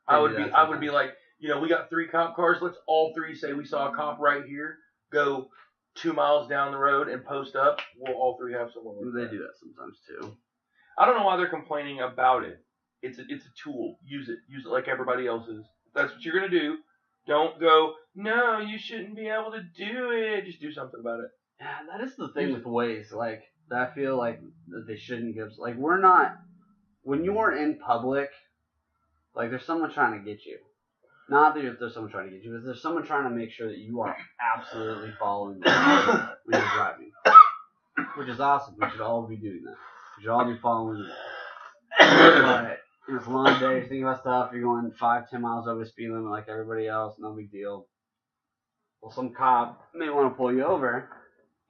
I would be like, you know, we got 3 cop cars. Let's all 3 say we saw a cop right here. Go 2 miles down the road and post up. We'll all 3 have someone. They do that sometimes too. I don't know why they're complaining about it. It's a tool. Use it like everybody else is. If that's what you're gonna do. Don't go, no, you shouldn't be able to do it. Just do something about it. Yeah, that is the thing with Waze. Like, I feel like that they shouldn't give. Like, we're not. When you're in public, like, there's someone trying to get you. Not that there's someone trying to get you, but there's someone trying to make sure that you are absolutely following the law when you're driving. Which is awesome. We should all be doing that. We should all be following the law. But it's a long day, you're thinking about stuff, you're going 5-10 miles over the speed limit like everybody else, no big deal. Well, some cop may want to pull you over,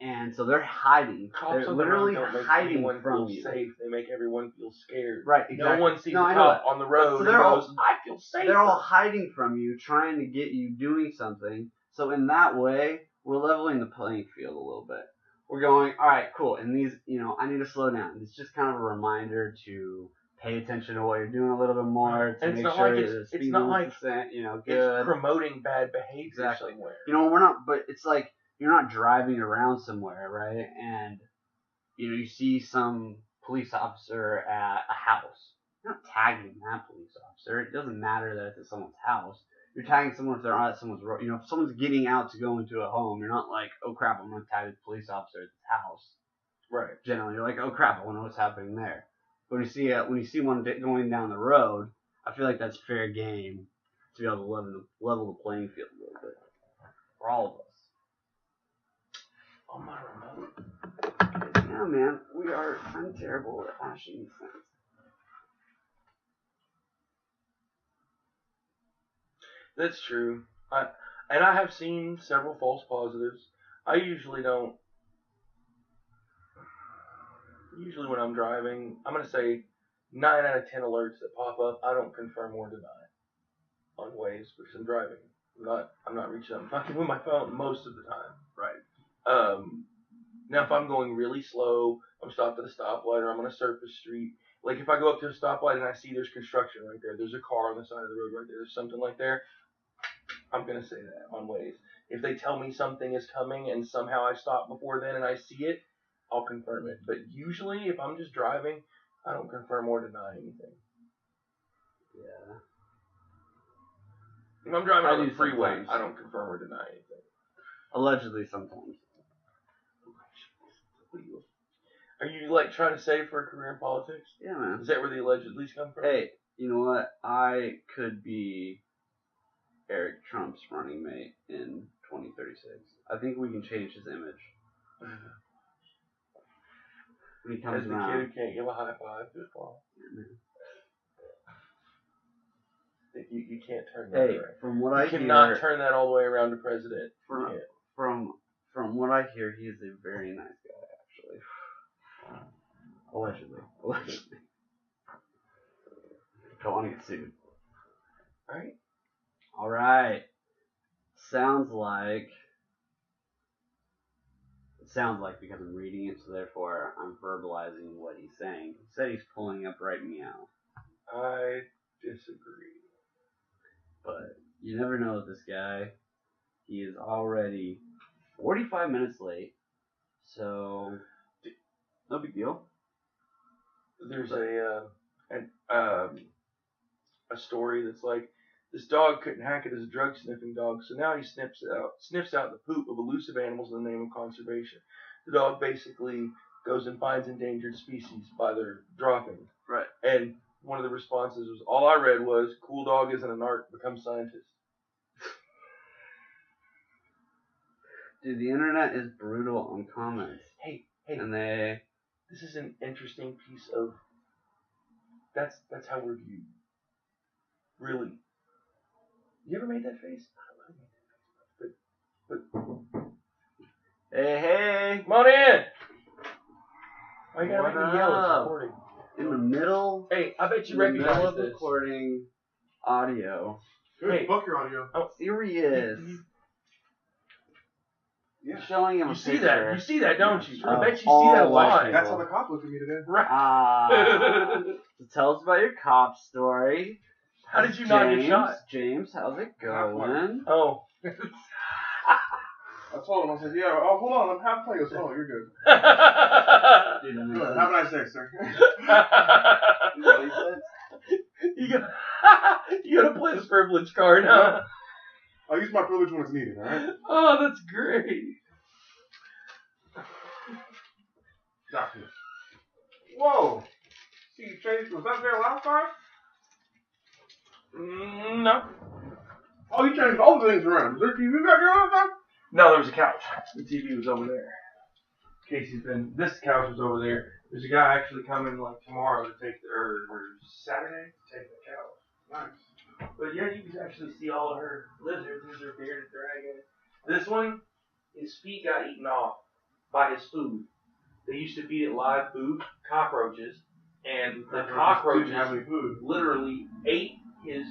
And so they're hiding. Cops They're on the literally road don't make hiding anyone from feel you. safe. They make everyone feel scared. Right, exactly. No one sees No, a I know cop that. on the road So and they're all- goes, I feel safe. They're all hiding from you, trying to get you doing something. So in that way, we're leveling the playing field a little bit. We're going, all right, cool. And these, I need to slow down. It's just kind of a reminder to pay attention to what you're doing a little bit more, to And make it's not sure like the it's speed not limit's like good. It's promoting bad behavior Exactly. somewhere. We're not, but it's like you're not driving around somewhere, right? And, you see some police officer at a house. You're not tagging that police officer. It doesn't matter that it's at someone's house. You're tagging someone if they're not at someone's road. If someone's getting out to go into a home, you're not like, oh crap, I'm going to tag the police officer at this house. Right. Generally, you're like, oh crap, I wonder what's happening there. But when you see one going down the road, I feel like that's fair game to be able to level the playing field a little bit for all of us. On my remote. Yeah, man, I'm terrible at flashing these things. That's true. I have seen several false positives. I usually don't. Usually when I'm driving, I'm going to say 9 out of 10 alerts that pop up, I don't confirm or deny on Waze because I'm driving. I'm not reaching out and fucking with my phone most of the time. Right. Now if I'm going really slow, I'm stopped at a stoplight or I'm on a surface street. Like if I go up to a stoplight and I see there's construction right there, there's a car on the side of the road right there, there's something like there, I'm going to say that on Waze. If they tell me something is coming and somehow I stop before then and I see it, I'll confirm it. But usually if I'm just driving, I don't confirm or deny anything. Yeah. If I'm driving I on do the freeway, sometimes. I don't confirm or deny anything. Allegedly, sometimes. Are you like trying to save for a career in politics? Yeah, man. Is that where the allegedly's come from? Hey, you know what? I could be Eric Trump's running mate in 2036. I think we can change his image. When he comes As the around. kid who can't give a high five to his mom. You can't turn that around. From what I You hear, cannot turn that all the way around to president. from what I hear, he is a very nice guy, actually. Allegedly. Don't want to get sued. Right? Alright. Sounds like because I'm reading it, so therefore I'm verbalizing what he's saying. He said he's pulling up right meow. I disagree. But you never know with this guy. He is already 45 minutes late. So, no big deal. There's a story that's like, this dog couldn't hack it as a drug sniffing dog, so now he sniffs out the poop of elusive animals in the name of conservation. The dog basically goes and finds endangered species by their droppings. Right. And one of the responses was, all I read was, cool dog isn't an art, become scientist. Dude, the internet is brutal on comments. Hey, And this is an interesting piece of, that's how we're viewed. Really. You ever made that face? But Hey! come on in! Why you gotta What make me yell? It's up? recording. In the middle, Hey, I bet you in the middle recognize of this. recording audio. Good, Hey. fuck your audio. Here he is. Yeah. Showing him a You see picture. that? You see that, don't you? I Of bet you see all that white live. people. That's how the cop looked at me today. Right. So tell us about your cop story. How did you not get shot? James, how's it going? Oh. I told him, I said, yeah, oh, hold on, I'm half playing. He goes, oh, you're good. Dude, that makes Good. sense. Have a nice day, sir. You know what he said? You gotta play the privilege card, huh? I'll use my privilege when it's needed, alright? Oh, that's great. Doctor. Whoa! See, you changed, was that there last time? No. Oh, you changed all the things around. Is there a TV back here last time? No, there was a couch. The TV was over there. This couch was over there. There's a guy actually coming like tomorrow to take or Saturday to take the couch. Nice. But yeah, you can actually see all of her lizards. These are bearded dragon. This one, his feet got eaten off. by his food. They used to feed it live food, cockroaches, and the cockroaches didn't have any food. literally ate his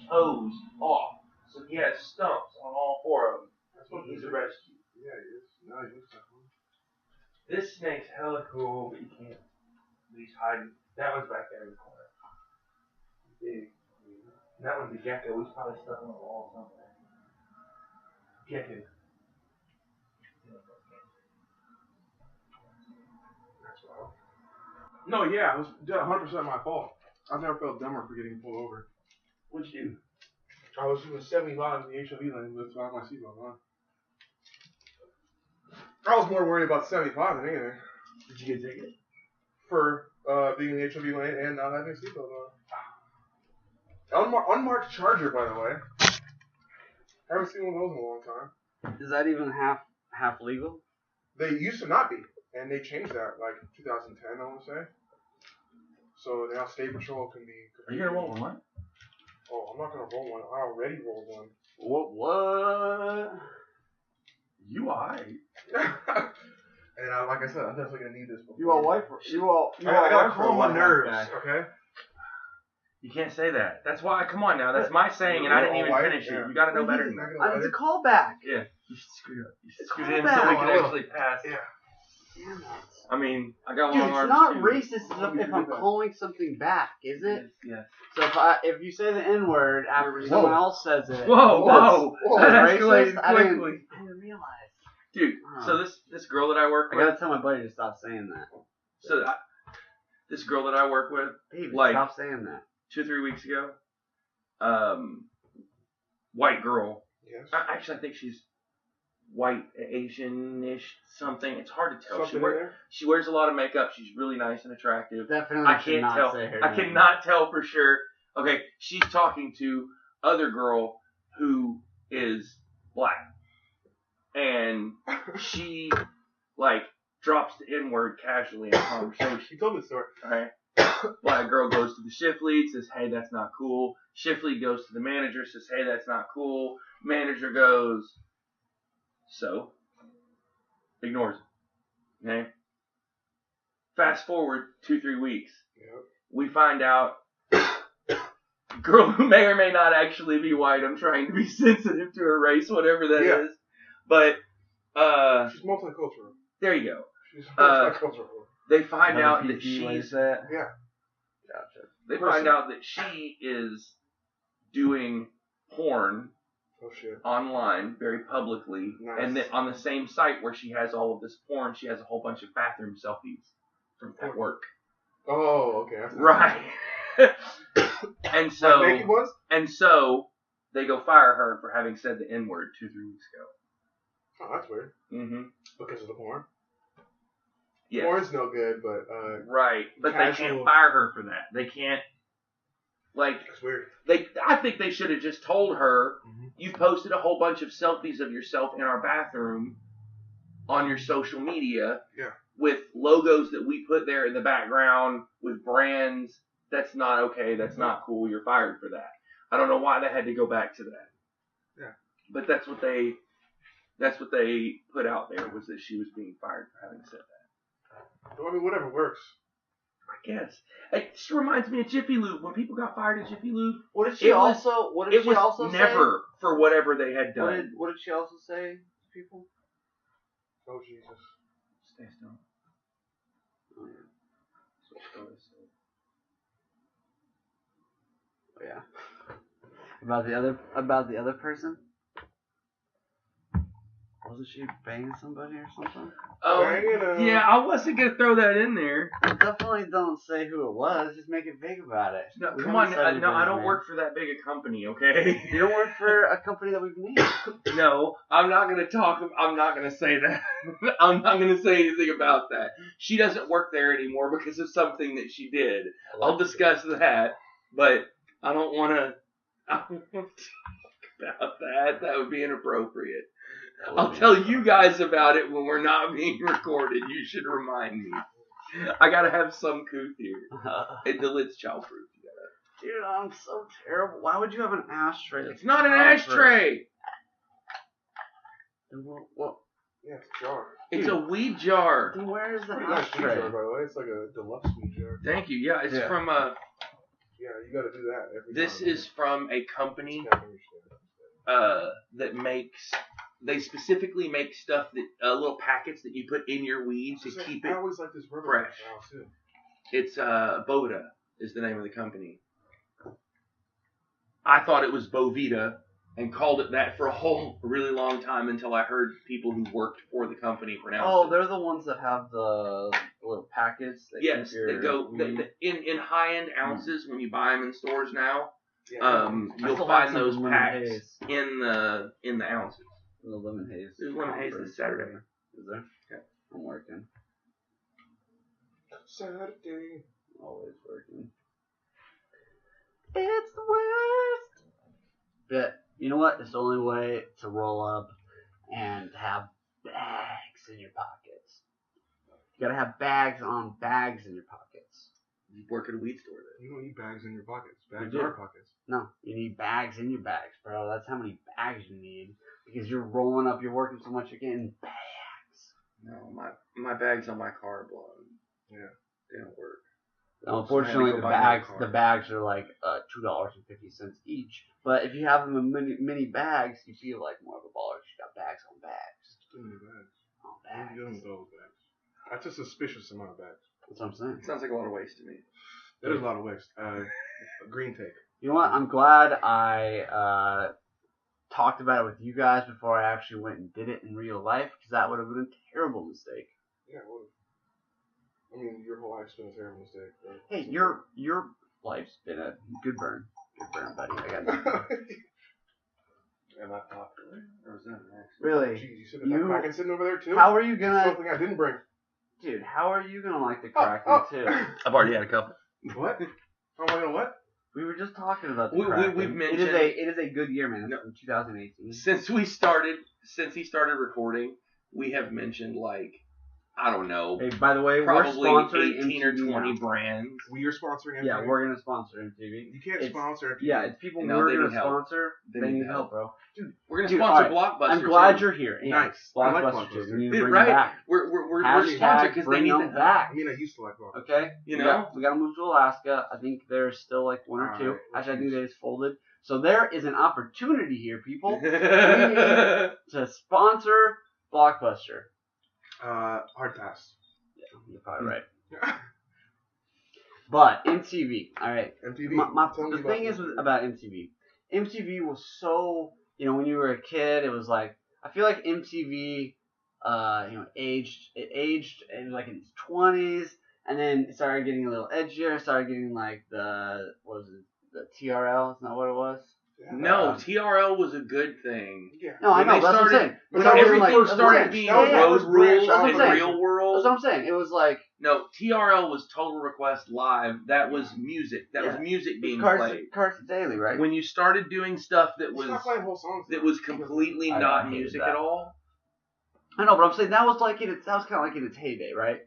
toes off. So he has stumps on all 4 of them. That's what He's a rescue. Yeah, he is. No, he looks like one. This snake's hella cool, but you can't. He's hiding. That one's back there in the corner. Big. And that one's a gecko. He's probably stuck on the wall somewhere. Gecko. That's wild. No, yeah, it was 100% my fault. I've never felt dumber for getting pulled over. What'd you do? I was doing 75 in the HOV lane without my seatbelt on. I was more worried about 75 than anything. Did you get a ticket? For being in the HOV lane and not having a seatbelt on. Unmarked Charger, by the way. I haven't seen one of those in a long time. Is that even half legal? They used to not be, and they changed that like 2010, I want to say. So now State Patrol can be. Are you gonna roll one? Oh, I'm not gonna roll one. I already rolled one. What? You alright? And like I said, I'm definitely gonna need this. You all white for you all. I gotta calm my nerves. Okay. You can't say that. That's why. Come on now. That's my saying, and I didn't even finish it. You gotta know better than that. It's a callback. Yeah. You screwed up. You It's screwed in callback. so we could actually pass. Yeah. Damn it. I mean, I got Dude, long it's arms not too. racist if I'm calling something back, is it? Yes. So if you say the N word after Whoa. someone else says it, Whoa! That Racist? escalated I didn't quickly. realize. Dude, Oh. so this girl that I work I with, gotta tell my buddy to stop saying that. this girl that I work with, Baby, Like- stop saying that. 2 or 3 weeks ago, white girl. Yes. Actually, I think she's white, Asian-ish, something. It's hard to tell. Something in there? She wears a lot of makeup. She's really nice and attractive. Definitely I should can't not tell. say her I name. cannot tell for sure. Okay, she's talking to other girl who is black, and she like drops the N-word casually in conversation. She told me the story. Right? Black girl goes to the shift lead, says, "Hey, that's not cool." Shift lead goes to the manager, says, "Hey, that's not cool." Manager goes, "So?" Ignores it. Okay? Fast forward 2-3 weeks. Yep. We find out girl who may or may not actually be white. I'm trying to be sensitive to her race, whatever that Yeah. is. But She's multicultural. there you go. She's multicultural. They find Another out that PG way to she's say it? Yeah. Gotcha. they Person. find out that she is doing porn Oh shit. online very publicly, Nice. and then on the same site where she has all of this porn, she has a whole bunch of bathroom selfies from at work. Oh, okay. That's Right. and so Like naked ones? they go fire her for having said the N-word 2-3 weeks ago. Oh, that's weird. Mm-hmm. Because of the porn. Yeah. Porn's no good, but Right. But they Casual. can't fire her for that. They can't. Like it's weird. I think they should have just told her, Mhm. you posted a whole bunch of selfies of yourself in our bathroom on your social media. Yeah. With logos that we put there in the background with brands. That's not okay. That's not cool. You're fired for that. I don't know why they had to go back to that. Yeah. But that's what they put out there, was that she was being fired for having said that. I mean, whatever works. I guess. It just reminds me of Jiffy Lube. When people got fired at Jiffy Lube, What did she It was- also? What did it she was also never for whatever they had say? What done. did What did she also say to people? Oh Jesus. Stay still. Oh yeah. So it's always- Oh, yeah. About the other person. Wasn't she banging somebody or something? Oh, Banging a- yeah, I wasn't going to throw that in there. Definitely don't say who it was. Just make it big about it. No, We come haven't on. said No, I anybody's don't name. work for that big a company, okay? You don't work for a company that we've named. No, I'm not going to talk. I'm not going to say that. I'm not going to say anything about that. She doesn't work there anymore because of something that she did. I'll discuss that, but I don't want to talk about that. That would be inappropriate. I'll tell you guys about it when we're not being recorded. You should remind me. I gotta have some couth here. It dilutes childproof. Dude, I'm so terrible. Why would you have an ashtray? That's It's not an covered? ashtray. Then what? Yeah, it's a jar. It's a weed jar. Then where is the Pretty nice weed jar, ashtray? by the way. It's like a deluxe weed jar. Thank you. Yeah, it's Yeah. from Yeah, you gotta do that every This time. is from a company Snapping your shit. that makes. They specifically make stuff that little packets that you put in your weed to keep I it always like this rubber fresh. now too. It's Bovita is the name of the company. I thought it was Bovita and called it that for a whole really long time until I heard people who worked for the company pronounce Oh, it. they're the ones that have the little packets. That Yes, keep your they go weed. in high end ounces when you buy them in stores now. Yeah. I You'll still have find some those lemon packs haze. in the ounces. The lemon haze. There's lemon haze this Saturday. Is there? Yeah. I'm working. Saturday. Always working. It's the worst. But you know what? It's the only way to roll up and have bags in your pockets. You gotta have bags on bags in your pockets. You work at a weed store then. You don't need bags in your pockets. Bags You in do. our pockets. No, you need bags in your bags, bro. That's how many bags you need. Because you're rolling up, you're working so much, you're getting bags. No, my bags on my car are blown. Yeah. They don't work. Unfortunately, go the buy bags another car. the bags are like $2.50 each. But if you have them in mini bags, you feel like more of a baller. You got bags on bags. Still in your bags. On What are you doing bags. with those bags? That's a suspicious amount of bags. That's what I'm saying. It sounds like a lot of waste to me. That is a lot of waste. A green take. You know what? I'm glad I talked about it with you guys before I actually went and did it in real life, because that would have been a terrible mistake. Yeah, well, I mean, your whole life's been a terrible mistake. But Hey, your life's been a good burn. Good burn, buddy. I got nothing. Am I popular? Or is that an accident? Really? Jeez, you sitting in that crack and sitting over there too? How are you gonna, Something I didn't bring. dude? How are you gonna like the Oh, Kraken too? I've already had a couple. What? How am I gonna what? We were just talking about the we've Kraken. mentioned- it is a good year, man. It's No. from 2018. Since he started recording, we have mentioned like, I don't know, Hey, by the way, probably we're sponsoring 18 or MTV 20 now. brands. We are sponsoring MTV. Yeah, we're gonna sponsor MTV. You can't It's- sponsor MTV. Yeah, it's people No, we're they gonna need help. sponsor. They They need need help, bro. We're gonna Dude, sponsor alright, Blockbuster. I'm glad too. you're here. Yeah. Nice. I like Blockbuster. Blockbuster. We need to Dude, bring right? them back. We're Hashtag sponsored because they bring need them the back. I mean, I used to like Blockbuster. Okay, You We know? got- we gotta move to Alaska. I think there's still like one or two. Alright, Actually, I think let's they just folded. So there is an opportunity here, people, help. to sponsor Blockbuster. Hard pass. Yeah, you're probably right. But MTV, all right. MTV. Tell me The about thing is MTV. about MTV. MTV was so, when you were a kid, it was like, I feel like MTV, aged in like in its 20s, and then it started getting a little edgier. It started getting like the TRL? Isn't that what it was? Yeah. No, TRL was a good thing. Yeah. No, I When know. they That's what I'm started- saying. when But that wasn't Everything like, that's what I'm started saying. being That was the road first branch. rules That's what and I'm saying. real That's world. what I'm saying. It was like No, TRL was Total Request Live. That was music. That was Yeah. music being Carson played. Daly, right? When you started doing stuff that He's was not playing whole songs. that now. was completely I not hated music that. at all. I know, but I'm saying that was like that was kind of like in its heyday, right?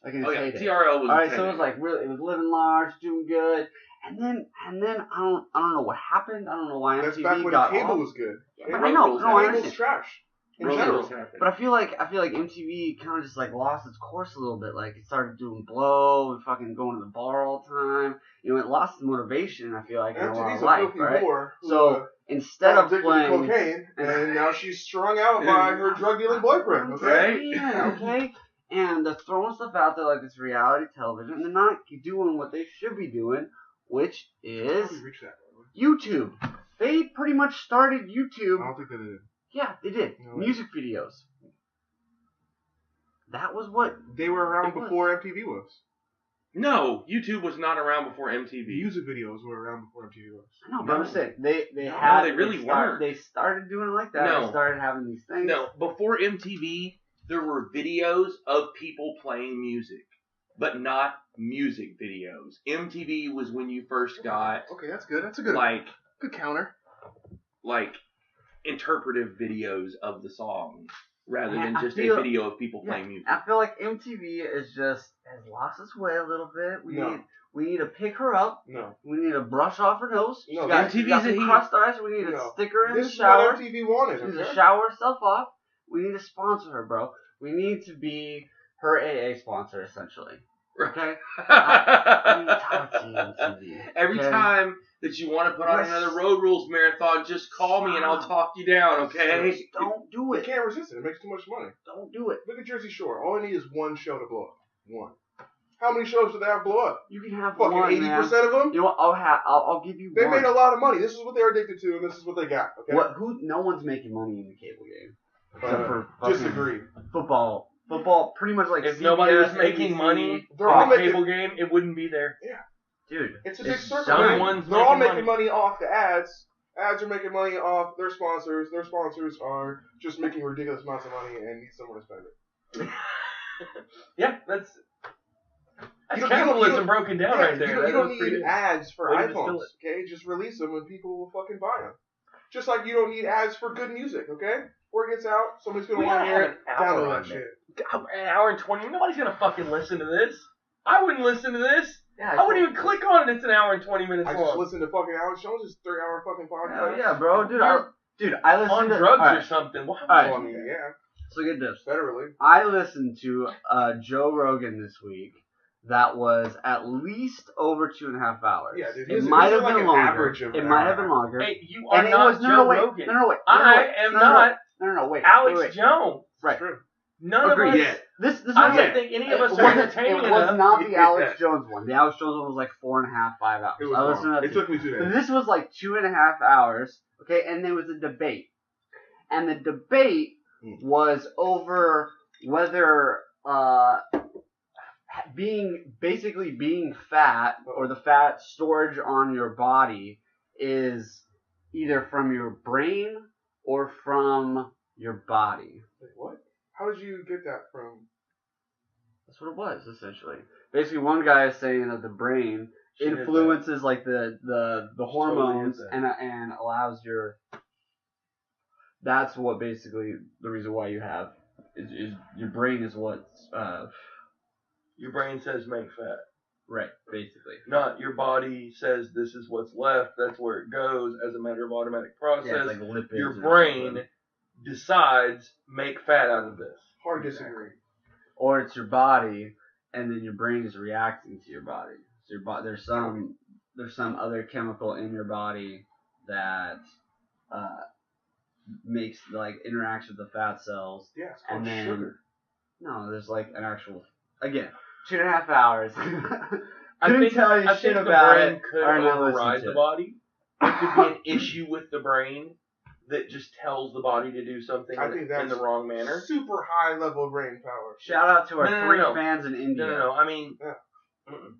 Like in its Oh yeah, heyday. TRL was. All right, a so it was like really, it was living large, doing good, and then I don't know what happened. I don't know why That's MTV back when got cable off. was good. Yeah, Cable- but I know, Rules no, I happened. Cable's understand. trash. In Road general. rules happened. But I feel like MTV kind of just like lost its course a little bit. Like it started doing blow and fucking going to the bar all the time. It lost its motivation. I feel like in a lot MTV's of a life, filthy right? whore who, So instead got of addicted playing to cocaine, and now she's strung out by her drug dealing boyfriend. Okay. Right? Yeah, okay. And they're throwing stuff out there like this reality television, and they're not doing what they should be doing, which is How do we reach that? By YouTube. They pretty much started the YouTube. way? I don't think they did. Yeah, they did. No. Music videos. That was what. They were around It was. before MTV was. No, YouTube was not around before MTV. Music videos were around before MTV was. I know, but I'm No. saying they No, had. they really weren't. They started doing it like that. No. They started having these things. No, before MTV, there were videos of people playing music, but not music videos. MTV was when you first got Okay, that's good. That's a good good counter. like interpretive videos of the songs rather Man, than I just feel- a video of people Yeah, playing music. I feel like MTV has lost its way a little bit. No. We need to pick her up. No. We need to brush off her nose. No, She got MTV's some a- crust eyes. We need to No. stick her in This the is shower. what MTV wanted. She needs to Okay? shower herself off. We need to sponsor her, bro. We need to be her AA sponsor, essentially. Okay? Every okay? time that you want to put on Yes. another Road Rules marathon, just call me and I'll talk you down, okay? Just don't do You it. can't resist it. It makes too much money. Don't do it. Look at Jersey Shore. All I need is one show to blow up. One. How many shows do they have blow up? You can have Fucking one, 80% man. of them? You know what? I'll give you They one. made a lot of money. This is what they're addicted to, and this is what they got. Okay. What? Who? No one's making money in the cable game except for fucking Disagree. football. Football, pretty much like If CBS, nobody was making NBC. money They're on all the making. cable game, it wouldn't be there. Dude, It's a big it's circle. done. man. Someone's They're all making making money off the ads. Ads are making money off their sponsors. Their sponsors are just making ridiculous amounts of money and need someone to spend it. Yeah, that's You don't- capitalism you don't- broken down Yeah, right there. You That don't was pretty need good. ads for Way to distill iPhones, okay? Just release them and people will fucking buy them. Just like you don't need ads for good music, okay? Word gets out, somebody's gonna We want to gotta hear have it. an hour Download on that shit. An hour and 20. Nobody's gonna fucking listen to this. I wouldn't listen to this. yeah, I wouldn't even click on it. It's an hour and 20 minutes I just long. listened to fucking Alex Jones' 3-hour fucking podcast. yeah, bro, dude. You're I listened on to drugs alright, or something. Why would Alright. you Well, I do mean, that? yeah, So get this. federally. I listened to Joe Rogan this week. That was at least over 2.5 hours. Yeah, dude. It might have like been an longer. average of It an might hour have been and a half. longer. Hey, you are And it not was Joe wait, Rogan. no, wait. I am not No, wait. Alex wait. Jones. Right. It's true. None Agreed. of us. Yeah. This I was don't it. think any It of us are wasn't- entertaining It was enough. not the Yeah. Alex Jones one. The Alex Jones one was like 4.5, 5 hours. It was I listened long. to It that. took me 2 days. This was like 2.5 hours. Okay, and there was a debate, and the debate was over whether being fat or the fat storage on your body is either from your brain or from your body. Wait, what? How did you get that from? That's what it was, essentially. Basically, one guy is saying that the brain Shit is influences like the hormones Totally is and allows your. That's what basically the reason why you have is your brain is what's Your brain says make fat. right, basically. Not your body says this is what's left. That's where it goes as a matter of automatic process. Yeah, it's like lipids. Your or brain something. decides make fat out of this. Hard disagree. Or it's your body, and then your brain is reacting to your body. So your there's some other chemical in your body that makes like interacts with the fat cells. Yeah, it's called And then sugar. no, there's like an actual 2.5 hours. I Couldn't think, tell you I shit think about the brain it. could or not listen override to the it. body. It could be an issue with the brain that just tells the body to do something I think in that's the wrong manner. Super high level brain power. Shout out to our No, no, 3 no. fans in India. No. I mean, Yeah. mm-mm.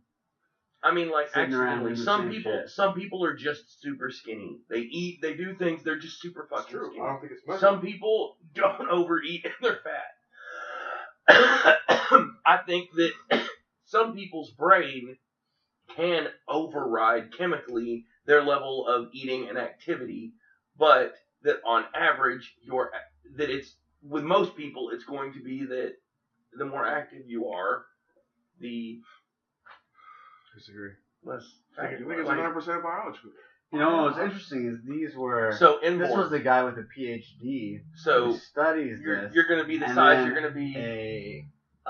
I mean, like Sitting around accidentally. doing the same shit. Some people are just super skinny. They eat, they do things. They're just super It's fucking true. skinny. I don't think it's much. Some people don't overeat and they're fat. I think that some people's brain can override chemically their level of eating and activity, but that on average, with most people, it's going to be that the more active you are, the Disagree. less I fat think you it's are. 100% biology. You know what was interesting is these were. So this inborn. was the guy with a PhD So who studies you're this. going to be the and size then you're going to be a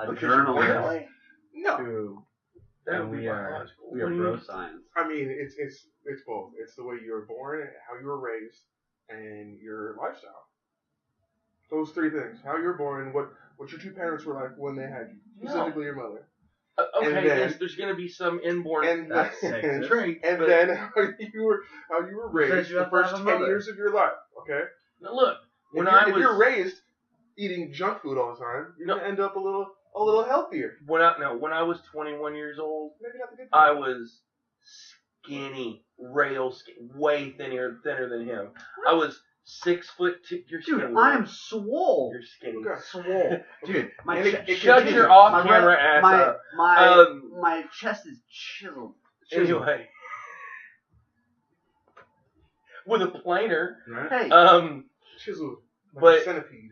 because you're born that journalist way? No. who That and would be we are biological. we What are do you bro mean? science. I mean, it's both. It's the way you were born, how you were raised, and your lifestyle. Those 3 things: how you were born, what your 2 parents were like when they had you, specifically your mother, Okay, And then- yes, there's going to be some inborn and That's then, sexist. trait. and but then how you were raised you the have to first have a 10 mother. years of your life. Okay, now look, when if you're raised eating junk food all the time, you're No. gonna end up a little healthier. when I was 21 years old, Maybe not the good. I was skinny, rail skinny, way thinner than him. I was 6 foot. You're skinny. Dude, I am swole. You're skinny. Okay. Swole. Dude, my And chest. Shut your off-camera ass my, up. My chest is chiseled. Anyway, with a planer, Right? Hey, Chiseled like But- a centipede.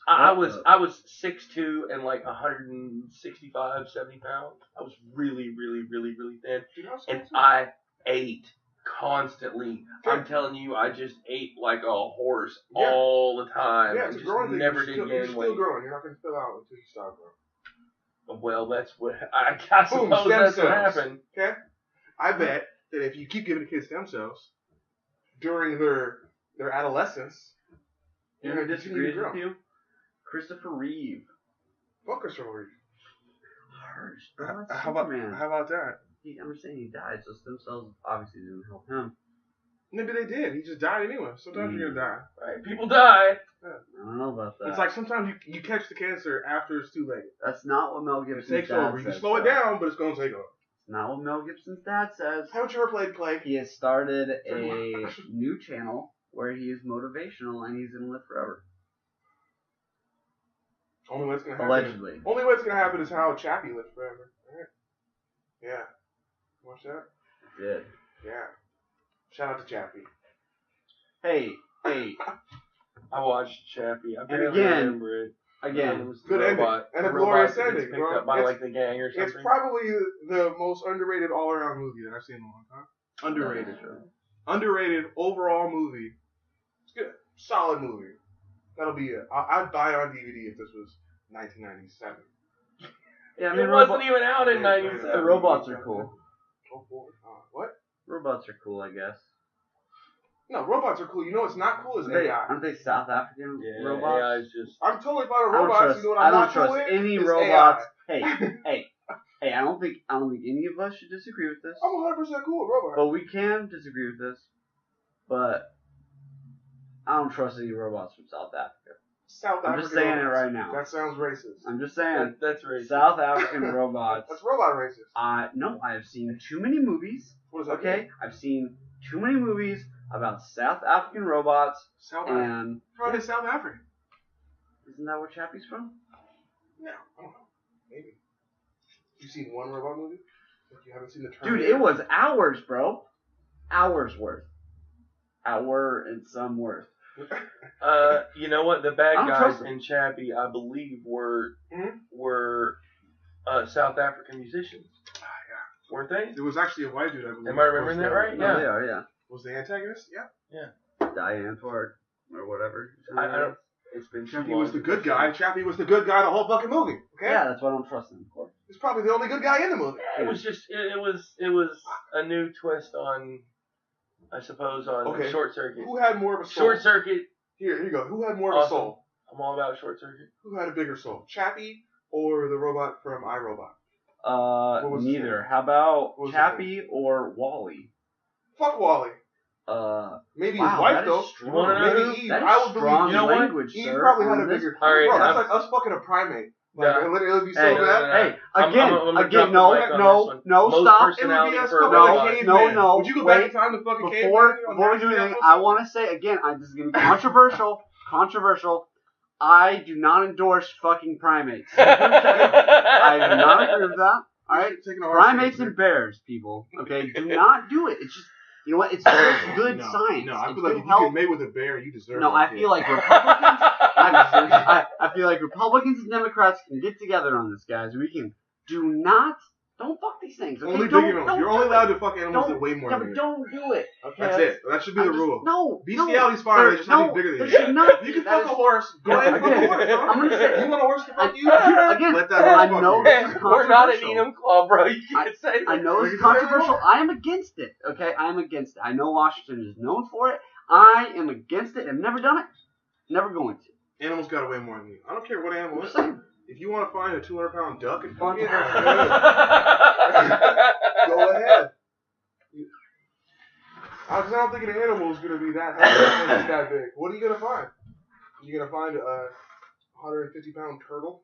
I was 6'2" and like 165, 70 pounds. I was really, really, really, really thin, Dude, how and small I ate constantly. Sure. I'm telling you, I just ate like a horse Yeah. all the time. Yeah, I it's a just growing thing. never You're did still, you're gain still weight. growing. You're not going to fill out until you stop growing. Well, that's what I Boom, suppose stem that's what cells. happened. Okay? I bet that if you keep giving kids stem cells during their adolescence, You you're know going who to continue to disagrees grow. with you? Christopher Reeve. Fuck us over. Harsh. How Superman. about that? I'm saying he died, so stem cells obviously didn't help him. Maybe they did. He just died anyway. Sometimes you're going to die. Right? People die. I don't know about that. It's like sometimes you catch the cancer after it's too late. That's not what Mel It Gibson's takes dad over. You says, can slow it though. down, but it's going to take over. Not what Mel Gibson's dad says. Haven't you ever played Clay? He has started a new channel where he is motivational and he's gonna live forever. Only way it's going to happen. Allegedly. Only way it's going to happen is how Chappie lived forever. Alright. Yeah. Watch that? Did. Yeah. Shout out to Chappie. Hey. I watched Chappie. I barely again- remember it. It Again. was the Good ending. robot. And a The robot glorious that gets ending, picked bro. up by It's- like the gang or something. It's probably the most underrated all-around movie that I've seen in a long time. Underrated. Underrated overall movie. It's good. Solid movie. That'll be it. I'd buy it on DVD if this was 1997. Yeah, I mean, It wasn't even out in '97. the robots are cool. Oh, boy. What? Robots are cool, I guess. No, robots are cool. You know what's not cool is AI. Aren't they South African Yeah, robots? AI is just. I'm totally fine with I don't robots. trust. You know what I I'm don't not cool trust with? any Is robots. AI. Hey! I don't think any of us should disagree with this. I'm 100% cool with robots. But we can disagree with this. But I don't trust any robots from South Africa. South I'm African just saying it robots. right now. That sounds racist. I'm just saying. That's racist. South African robots. That's robot racist. No, I have seen too many movies. What does that Okay, mean? I've seen too many movies about South African robots, South Africa. and Probably South African. isn't that where Chappie's from? No, I don't know. Maybe. You've seen one robot movie? Like you haven't seen the Dude, Terminator? it was hours, bro. Hours worth. Hour and some worth. You know what? The bad I don't guys trust them. in Chappie, I believe, were Mhm. South African musicians, Yeah. weren't they? It was actually a white dude, I believe. Am I remembering that right? No, Yeah. they are, yeah. Was the antagonist? Yeah. Diane Ford, or whatever. I don't. It's been too Chappie long was the since good I've guy. seen Chappie was the good guy the whole fucking movie. Okay? Yeah, that's why I don't trust him, of course. He's probably the only good guy in the movie. it. It was just. It was a new twist on, I suppose, on Okay. Short Circuit. Who had more of a soul? Short Circuit. Here you go. Who had more of a Awesome. soul? I'm all about Short Circuit. Who had a bigger soul? Chappie or the robot from iRobot? What was his Neither. name? How about What was his Chappie or Wally? Fuck Wally. Maybe his Wow, wife that is though. strong. You wanna know Maybe who- Eve. That is I would believe strong You know what? language, Eve sir. probably had on a this bigger. All right, Bro, that's I'm- like us fucking a primate. Like, Yeah. it would be so Hey, bad. Hey, I'm again, gonna drop again, the no, mic on no, this one. no, Most stop. It would personality be us for a fucking No, like robot. caveman. no, Would you go back wait. in time to fucking Before caveman? we do anything, I want to say again, this is gonna be controversial. I do not endorse fucking primates. I do not agree with that. All right, primates and bears, people. Okay, do not do it. It's just, you know what? It's good science. No, I It's feel like good if you health. get made with a bear, you deserve No, that I kid. feel like Republicans. I feel like Republicans and Democrats can get together on this, guys. We can don't fuck these things. Okay? Only big Don't- animals. don't You're do only it. allowed to fuck animals Don't- that weigh more Yeah, than but you. don't do it. Okay, That's it. That should be the rule. No, Bestiality's fine. They just have to be bigger than there you. should not be. You can That fuck a is- horse. Go ahead and fuck a Again, horse. Bro. I'm gonna say- You want a horse to fuck you? Again, Let that horse I fuck know you. this is We're not an controversial. Enum Club, bro. You can't say that. I know it's You can do whatever you controversial. I am against it. Okay, I am against it. I know Washington is known for it. I am against it. I've never done it. Never going to. Animals gotta weigh more than you. I don't care what animal I'm it is. saying. If you want to find a 200-pound duck and fuck it, go Go ahead. I don't think an animal is gonna be that heavy, that big. What are you gonna find? You gonna find a 150-pound turtle?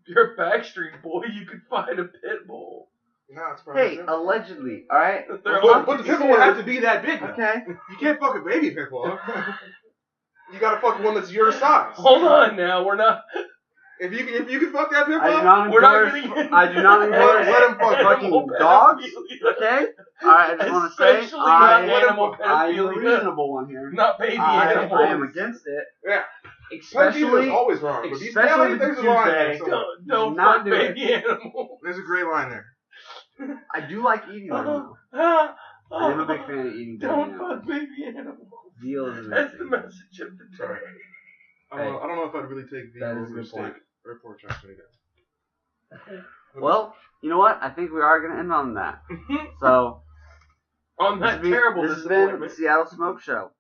You're a Backstreet Boy. You could find a pit bull. No, it's probably Hey, allegedly. All right. They're But like- the pit bull would have to be that big. Though. Okay. You can't fuck a baby pit bull. You gotta fuck one that's your size. Hold on now. We're not. If you can fuck that pit I do bull, not We're not endorse. getting into I do not endorse Let him fuck fucking animal dogs. pedophilia. Okay. All right. I just want to say Especially not I animal am a pedophilia. reasonable one here. Not baby I animals. am against it. yeah. Especially is always wrong. But especially bestiality, with there's the a line there. Tuesday. somewhere. Don't not fuck do it. baby animals. There's a gray line there. I do like eating them. I am a big fan of eating baby Don't animals. fuck baby animals. Veal is That's the amazing. message of the day. I don't know if I'd really take That veal is a over good steak point. or pork chops any day. Well, you know what? I think we are going to end on that. So, On that this terrible has been the disappointment. Seattle Smoke Show.